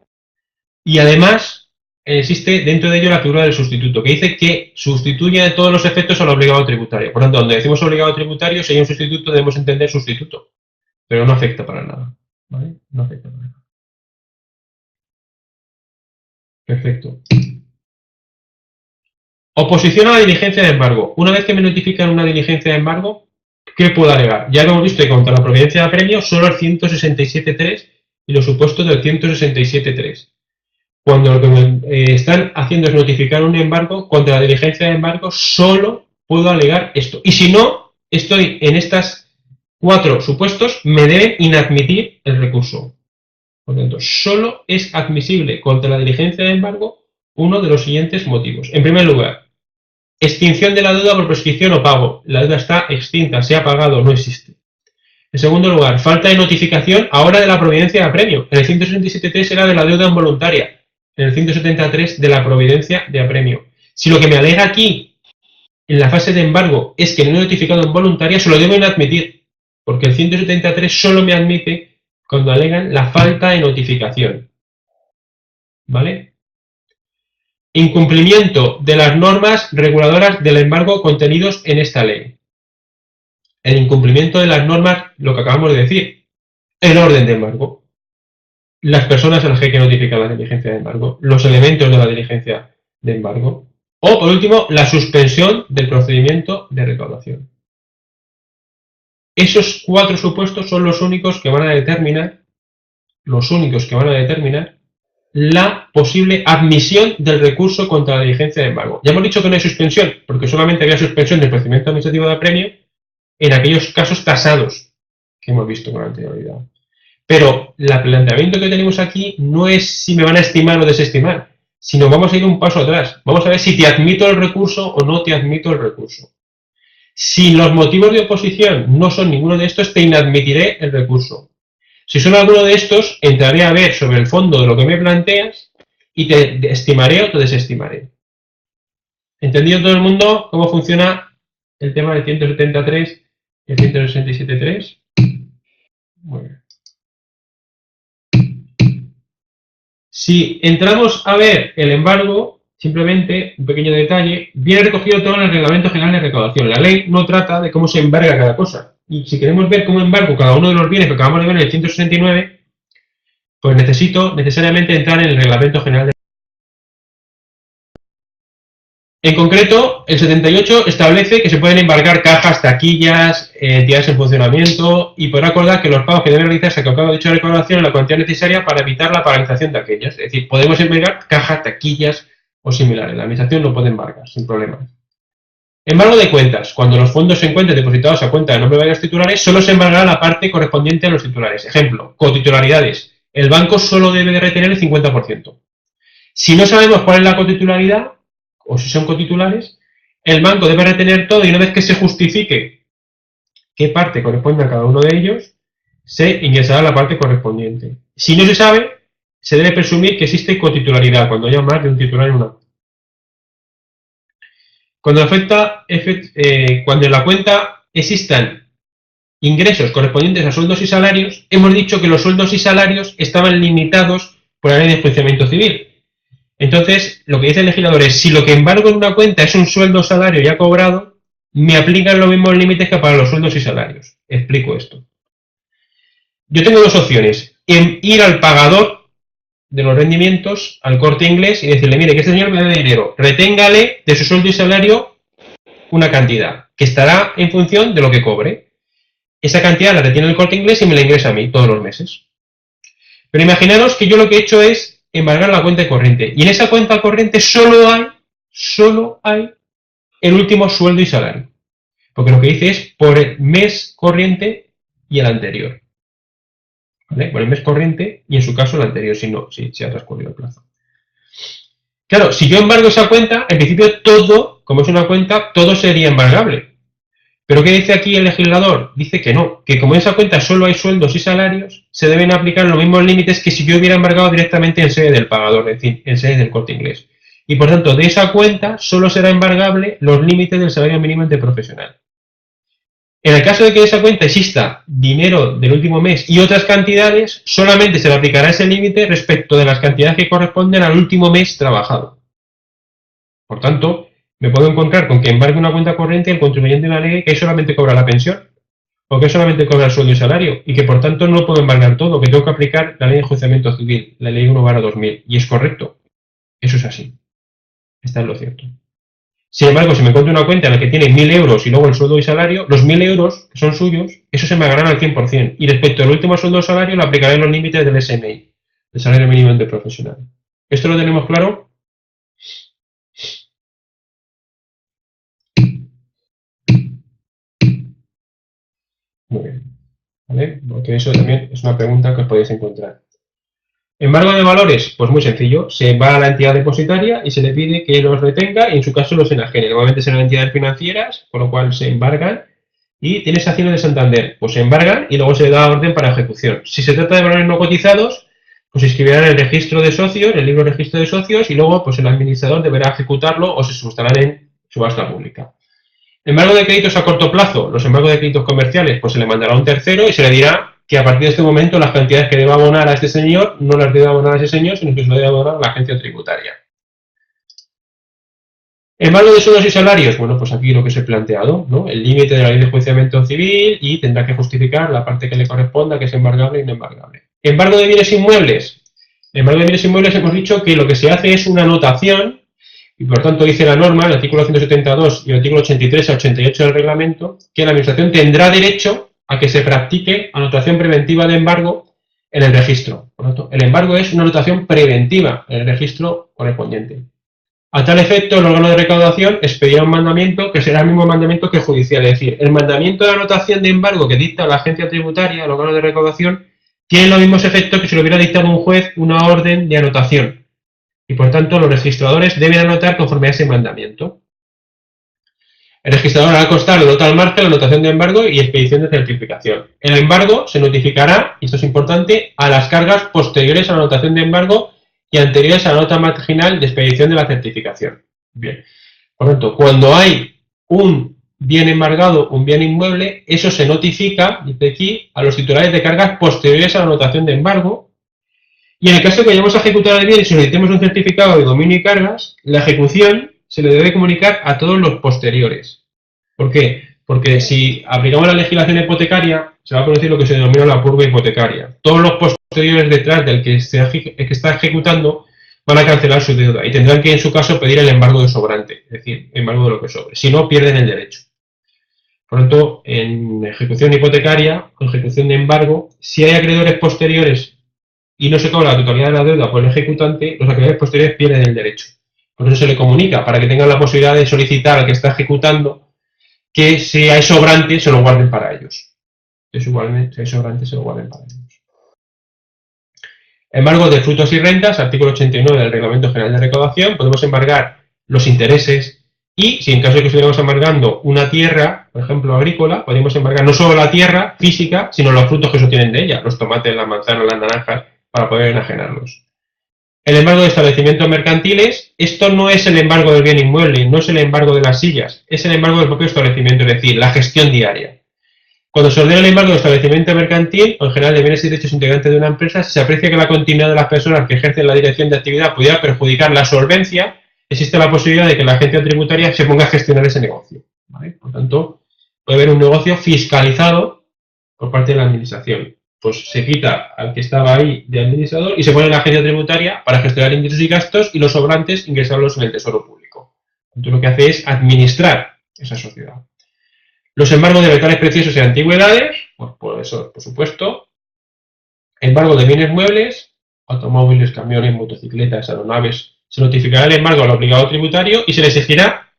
y además existe dentro de ello la figura del sustituto, que dice que sustituye de todos los efectos al obligado tributario. Por tanto, donde decimos obligado tributario, si hay un sustituto, debemos entender sustituto, pero no afecta para nada. ¿Vale? No afecta para nada. Perfecto. Oposición a la diligencia de embargo. Una vez que me notifican una diligencia de embargo, ¿qué puedo alegar? Ya lo hemos visto que contra la providencia de apremio solo el 167.3 y los supuestos del 167.3. Cuando lo que me están haciendo es notificar un embargo, contra la diligencia de embargo solo puedo alegar esto. Y si no estoy en estas 4 supuestos, me deben inadmitir el recurso. Por lo tanto, solo es admisible contra la diligencia de embargo uno de los siguientes motivos. En primer lugar, extinción de la deuda por prescripción o pago. La deuda está extinta, se ha pagado, no existe. En segundo lugar, falta de notificación ahora de la providencia de apremio. En el 167.3 era de la deuda involuntaria. En el 173 de la providencia de apremio. Si lo que me alega aquí, en la fase de embargo, es que no he notificado en voluntaria, se lo debo inadmitir. Porque el 173 solo me admite cuando alegan la falta de notificación. ¿Vale? Incumplimiento de las normas reguladoras del embargo contenidos en esta ley. El incumplimiento de las normas, lo que acabamos de decir, el orden de embargo, las personas a las que hay que notificar la diligencia de embargo, los elementos de la diligencia de embargo, o por último, la suspensión del procedimiento de recaudación. Esos 4 supuestos son los únicos que van a determinar la posible admisión del recurso contra la diligencia de embargo. Ya hemos dicho que no hay suspensión, porque solamente había suspensión del procedimiento administrativo de apremio en aquellos casos tasados que hemos visto con anterioridad. Pero el planteamiento que tenemos aquí no es si me van a estimar o desestimar, sino vamos a ir un paso atrás. Vamos a ver si te admito el recurso o no te admito el recurso. Si los motivos de oposición no son ninguno de estos, te inadmitiré el recurso. Si son alguno de estos, entraré a ver sobre el fondo de lo que me planteas y te estimaré o te desestimaré. ¿Entendido todo el mundo cómo funciona el tema del 173 y el 167.3? Muy bien. Si entramos a ver el embargo, simplemente, un pequeño detalle, viene recogido todo en el Reglamento General de Recaudación. La ley no trata de cómo se embarga cada cosa. Y si queremos ver cómo embargo cada uno de los bienes que acabamos de ver en el 169, pues necesito necesariamente entrar en el Reglamento General de En concreto, el 78 establece que se pueden embargar cajas, taquillas, entidades en funcionamiento y podrá acordar que los pagos que deben realizarse a cabo de dicha recaudación en la cuantía necesaria para evitar la paralización de aquellas. Es decir, podemos embargar cajas, taquillas o similares. La administración no puede embargar sin problemas. Embargo de cuentas. Cuando los fondos se encuentren depositados a cuenta de nombre de varios titulares, solo se embargará la parte correspondiente a los titulares. Ejemplo, cotitularidades. El banco solo debe de retener el 50%. Si no sabemos cuál es la cotitularidad, o si son cotitulares, el banco debe retener todo y una vez que se justifique qué parte corresponde a cada uno de ellos, se ingresará la parte correspondiente. Si no se sabe, se debe presumir que existe cotitularidad cuando haya más de un titular en una. Cuando en la cuenta existan ingresos correspondientes a sueldos y salarios, hemos dicho que los sueldos y salarios estaban limitados por la ley de enjuiciamiento civil. Entonces, lo que dice el legislador es, si lo que embargo en una cuenta es un sueldo o salario ya cobrado, me aplican los mismos límites que para los sueldos y salarios. Explico esto. Yo tengo 2 opciones. Ir al pagador de los rendimientos, al Corte Inglés, y decirle, mire, que este señor me debe dinero, reténgale de su sueldo y salario una cantidad, que estará en función de lo que cobre. Esa cantidad la retiene el Corte Inglés y me la ingresa a mí todos los meses. Pero imaginaros que yo lo que he hecho es embargar la cuenta corriente. Y en esa cuenta corriente solo hay el último sueldo y salario. Porque lo que dice es por el mes corriente y el anterior. ¿Vale? Por el mes corriente y en su caso el anterior, si ha transcurrido el plazo. Claro, si yo embargo esa cuenta, en principio todo, como es una cuenta, todo sería embargable. Pero ¿qué dice aquí el legislador? Dice que no, que como en esa cuenta solo hay sueldos y salarios, se deben aplicar los mismos límites que si yo hubiera embargado directamente en sede del pagador, es decir, en sede del Corte Inglés. Y por tanto, de esa cuenta solo será embargable los límites del salario mínimo interprofesional. En el caso de que en esa cuenta exista dinero del último mes y otras cantidades, solamente se le aplicará ese límite respecto de las cantidades que corresponden al último mes trabajado. Por tanto, me puedo encontrar con que embargue una cuenta corriente el contribuyente de una ley que solamente cobra la pensión o que solamente cobra el sueldo y salario y que por tanto no puedo embargar todo, que tengo que aplicar la ley de enjuiciamiento civil, la ley 1/2000. Y es correcto. Eso es así. Está en lo cierto. Sin embargo, si me encuentro una cuenta en la que tiene 1.000 euros y luego el sueldo y salario, los 1.000 euros que son suyos, eso se me agarran al 100%. Y respecto al último sueldo o salario, le aplicaré los límites del SMI, el salario mínimo interprofesional. ¿Esto lo tenemos claro? Muy bien. ¿Vale? Porque eso también es una pregunta que os podéis encontrar. Embargo de valores, pues muy sencillo. Se va a la entidad depositaria y se le pide que los retenga y en su caso los enajene. Normalmente serán entidades financieras, con lo cual se embargan. Y tienes acciones de Santander, pues se embargan y luego se le da orden para ejecución. Si se trata de valores no cotizados, pues se inscribirán en el registro de socios, en el libro de registro de socios, y luego pues el administrador deberá ejecutarlo o se sustarán en subasta pública. Embargo de créditos a corto plazo, los embargos de créditos comerciales, pues se le mandará a un tercero y se le dirá que a partir de este momento las cantidades que deba abonar a este señor no las debe abonar a ese señor, sino que se lo debe abonar a la agencia tributaria. Embargo de sueldos y salarios, bueno, pues aquí lo que os he planteado, ¿no? El límite de la ley de enjuiciamiento civil y tendrá que justificar la parte que le corresponda, que es embargable y no embargable. Embargo de bienes inmuebles. Embargo de bienes inmuebles hemos dicho que lo que se hace es una anotación y por tanto dice la norma, el artículo 172 y el artículo 83 a 88 del reglamento, que la administración tendrá derecho a que se practique anotación preventiva de embargo en el registro. Por lo tanto, el embargo es una anotación preventiva en el registro correspondiente. A tal efecto, el órgano de recaudación expedirá un mandamiento que será el mismo mandamiento que judicial. Es decir, el mandamiento de anotación de embargo que dicta la agencia tributaria, el órgano de recaudación, tiene los mismos efectos que si lo hubiera dictado un juez una orden de anotación. Y por tanto, los registradores deben anotar conforme a ese mandamiento. El registrador hará constar la nota al margen, la anotación de embargo y expedición de certificación. El embargo se notificará, y esto es importante, a las cargas posteriores a la anotación de embargo y anteriores a la nota marginal de expedición de la certificación. Bien. Por lo tanto, cuando hay un bien embargado, un bien inmueble, eso se notifica, dice aquí, a los titulares de cargas posteriores a la anotación de embargo. Y en el caso de que vayamos a ejecutar el bien y solicitemos un certificado de dominio y cargas, la ejecución se le debe comunicar a todos los posteriores. ¿Por qué? Porque si aplicamos la legislación hipotecaria, se va a producir lo que se denomina la purga hipotecaria. Todos los posteriores detrás del que está ejecutando van a cancelar su deuda y tendrán que, en su caso, pedir el embargo de sobrante, es decir, embargo de lo que sobre. Si no, pierden el derecho. Por lo tanto, en ejecución hipotecaria o ejecución de embargo, si hay acreedores posteriores y no se cobra la totalidad de la deuda por el ejecutante, los acreedores posteriores pierden el derecho. Por eso se le comunica, para que tengan la posibilidad de solicitar al que está ejecutando que si hay sobrante se lo guarden para ellos. Si hay sobrante se lo guarden para ellos. Embargo de frutos y rentas, artículo 89 del Reglamento General de Recaudación, podemos embargar los intereses y, si en caso de que estuviéramos embargando una tierra, por ejemplo agrícola, podemos embargar no solo la tierra física, sino los frutos que se obtienen de ella, los tomates, las manzanas, las naranjas, para poder enajenarlos. El embargo de establecimientos mercantiles, esto no es el embargo del bien inmueble, no es el embargo de las sillas, es el embargo del propio establecimiento, es decir, la gestión diaria. Cuando se ordena el embargo de establecimiento mercantil, o en general de bienes y derechos integrantes de una empresa, se aprecia que la continuidad de las personas que ejercen la dirección de actividad pudiera perjudicar la solvencia, existe la posibilidad de que la agencia tributaria se ponga a gestionar ese negocio. ¿Vale? Por tanto, puede haber un negocio fiscalizado por parte de la administración. Pues se quita al que estaba ahí de administrador y se pone en la agencia tributaria para gestionar ingresos y gastos y los sobrantes ingresarlos en el tesoro público. Entonces lo que hace es administrar esa sociedad. Los embargos de metales preciosos y antigüedades, pues por eso, por supuesto. Embargo de bienes muebles, automóviles, camiones, motocicletas, aeronaves. Se notificará el embargo al obligado tributario y se le exigirá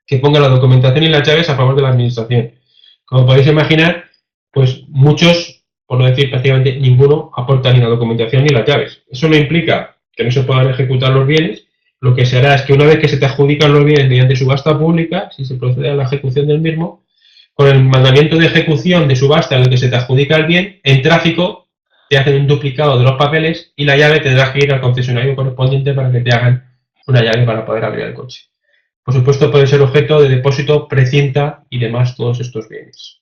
que ponga la documentación y las llaves a favor de la administración. Como podéis imaginar, pues muchos, por no decir prácticamente ninguno, aporta ni la documentación ni las llaves. Eso no implica que no se puedan ejecutar los bienes, lo que se hará es que una vez que se te adjudican los bienes mediante subasta pública, si se procede a la ejecución del mismo, con el mandamiento de ejecución de subasta en el que se te adjudica el bien, en tráfico te hacen un duplicado de los papeles y la llave tendrás que ir al concesionario correspondiente para que te hagan una llave para poder abrir el coche. Por supuesto, puede ser objeto de depósito, precinta y demás todos estos bienes.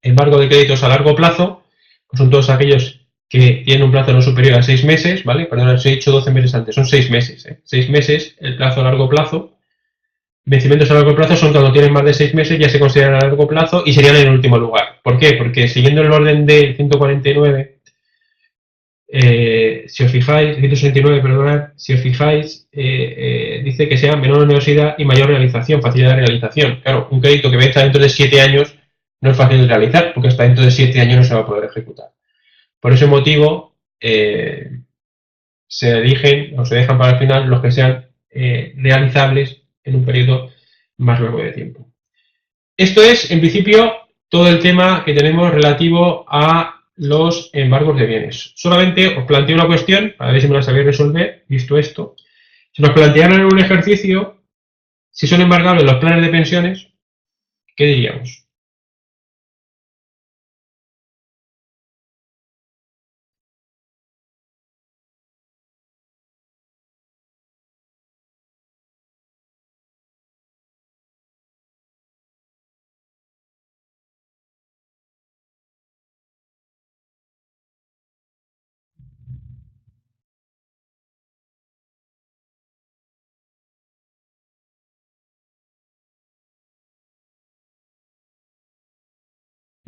Embargo de créditos a largo plazo, pues son todos aquellos que tienen un plazo no superior a 6 meses, ¿vale? Perdón, os he dicho 12 meses antes, son 6 meses, ¿eh? 6 meses el plazo a largo plazo. Vencimientos a largo plazo son cuando tienen más de 6 meses, ya se consideran a largo plazo y serían en el último lugar. ¿Por qué? Porque siguiendo el orden del 149, si os fijáis, 169, perdonad, si os fijáis, dice que sea menor onerosidad y mayor realización, facilidad de realización. Claro, un crédito que venza dentro de 7 años no es fácil de realizar, porque hasta dentro de 7 años no se va a poder ejecutar. Por ese motivo, se eligen o se dejan para el final los que sean realizables en un periodo más largo de tiempo. Esto es, en principio, todo el tema que tenemos relativo a los embargos de bienes. Solamente os planteo una cuestión, a ver si me la sabéis resolver, visto esto. Si nos plantearan en un ejercicio, si son embargables los planes de pensiones, ¿qué diríamos?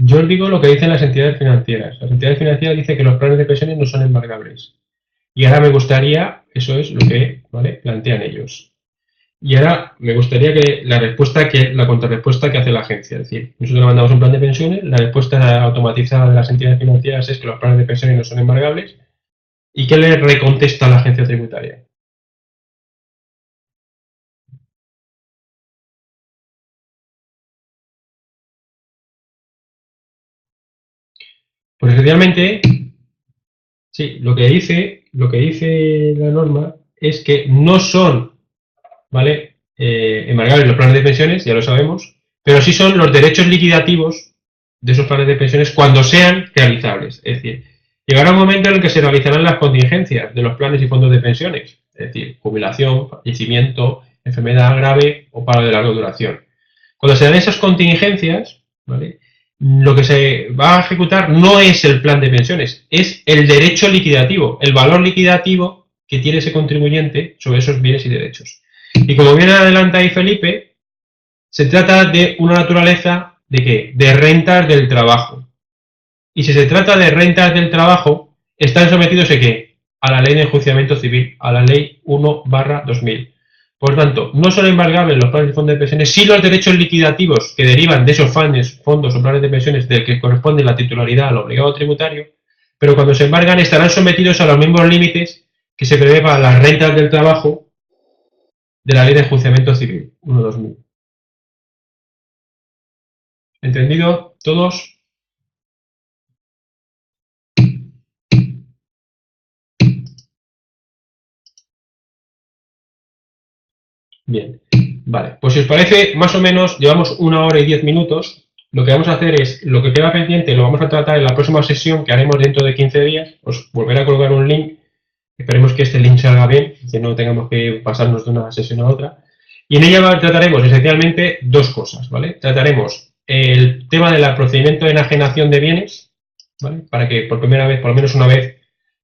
Yo os digo lo que dicen las entidades financieras. Las entidades financieras dicen que los planes de pensiones no son embargables. Y ahora me gustaría, eso es lo que, ¿vale?, plantean ellos. Y ahora me gustaría que la contrarrespuesta que hace la agencia. Es decir, nosotros mandamos un plan de pensiones, la respuesta automatizada de las entidades financieras es que los planes de pensiones no son embargables. ¿Y qué le recontesta a la agencia tributaria? Pues esencialmente, sí, lo que dice la norma es que no son, ¿vale?, embargables los planes de pensiones, ya lo sabemos, pero sí son los derechos liquidativos de esos planes de pensiones cuando sean realizables. Es decir, llegará un momento en el que se realizarán las contingencias de los planes y fondos de pensiones, es decir, jubilación, fallecimiento, enfermedad grave o paro de larga duración. Cuando se dan esas contingencias, ¿vale?, lo que se va a ejecutar no es el plan de pensiones, es el derecho liquidativo, el valor liquidativo que tiene ese contribuyente sobre esos bienes y derechos. Y como bien adelanta ahí Felipe, se trata de una naturaleza ¿de qué? De rentas del trabajo. Y si se trata de rentas del trabajo, están sometidos ¿a qué? A la ley de enjuiciamiento civil, a la ley 1/2000. Por tanto, no son embargables los planes y fondos de pensiones, sí los derechos liquidativos que derivan de esos fondos o planes de pensiones del que corresponde la titularidad al obligado tributario, pero cuando se embargan estarán sometidos a los mismos límites que se prevé para las rentas del trabajo de la ley de enjuiciamiento civil 1/2000. ¿Entendido todos? Bien, vale. Pues si os parece, más o menos llevamos 1 hora y 10 minutos. Lo que vamos a hacer es, lo que queda pendiente lo vamos a tratar en la próxima sesión que haremos dentro de 15 días. Os volveré a colgar un link. Esperemos que este link salga bien, que no tengamos que pasarnos de una sesión a otra. Y en ella trataremos esencialmente dos cosas, ¿vale? Trataremos el tema del procedimiento de enajenación de bienes, ¿vale?, para que por primera vez, por lo menos una vez,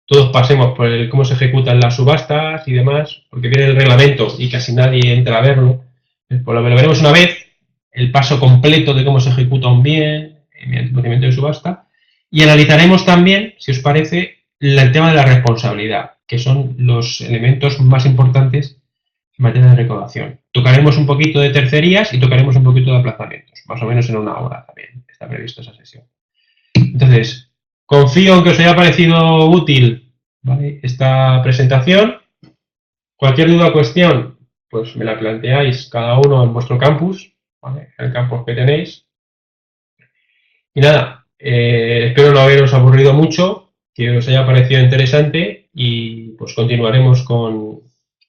todos pasemos por cómo se ejecutan las subastas y demás, porque viene el reglamento y casi nadie entra a verlo. Pues lo veremos una vez, el paso completo de cómo se ejecuta un bien mediante el procedimiento de subasta, y analizaremos también, si os parece, el tema de la responsabilidad, que son los elementos más importantes en materia de recaudación. Tocaremos un poquito de tercerías y tocaremos un poquito de aplazamientos, más o menos en 1 hora también está previsto esa sesión. Entonces, confío en que os haya parecido útil, ¿vale?, esta presentación. Cualquier duda o cuestión, pues me la planteáis cada uno en vuestro campus, ¿vale?, el campus que tenéis. Y nada, espero no haberos aburrido mucho, que os haya parecido interesante y pues continuaremos con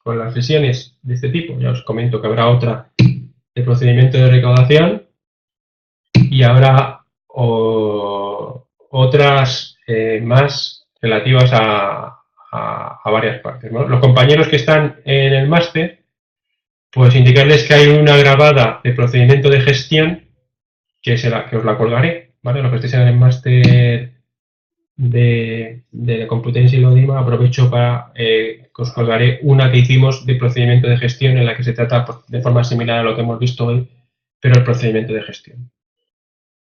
con las sesiones de este tipo. Ya os comento que habrá otra de procedimiento de recaudación y habrá otras más relativas a varias partes, ¿no? Los compañeros que están en el máster, pues indicarles que hay una grabada de procedimiento de gestión que os la colgaré, ¿vale? Los que estéis en el máster de Complutense y Lodima, aprovecho para que os colgaré una que hicimos de procedimiento de gestión en la que se trata de forma similar a lo que hemos visto hoy, pero el procedimiento de gestión.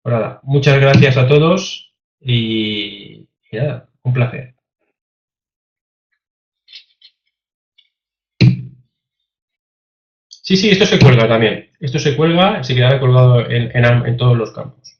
Pues nada, muchas gracias a todos y nada, un placer. Sí, esto se cuelga también. Esto se cuelga, se quedará colgado en todos los campos.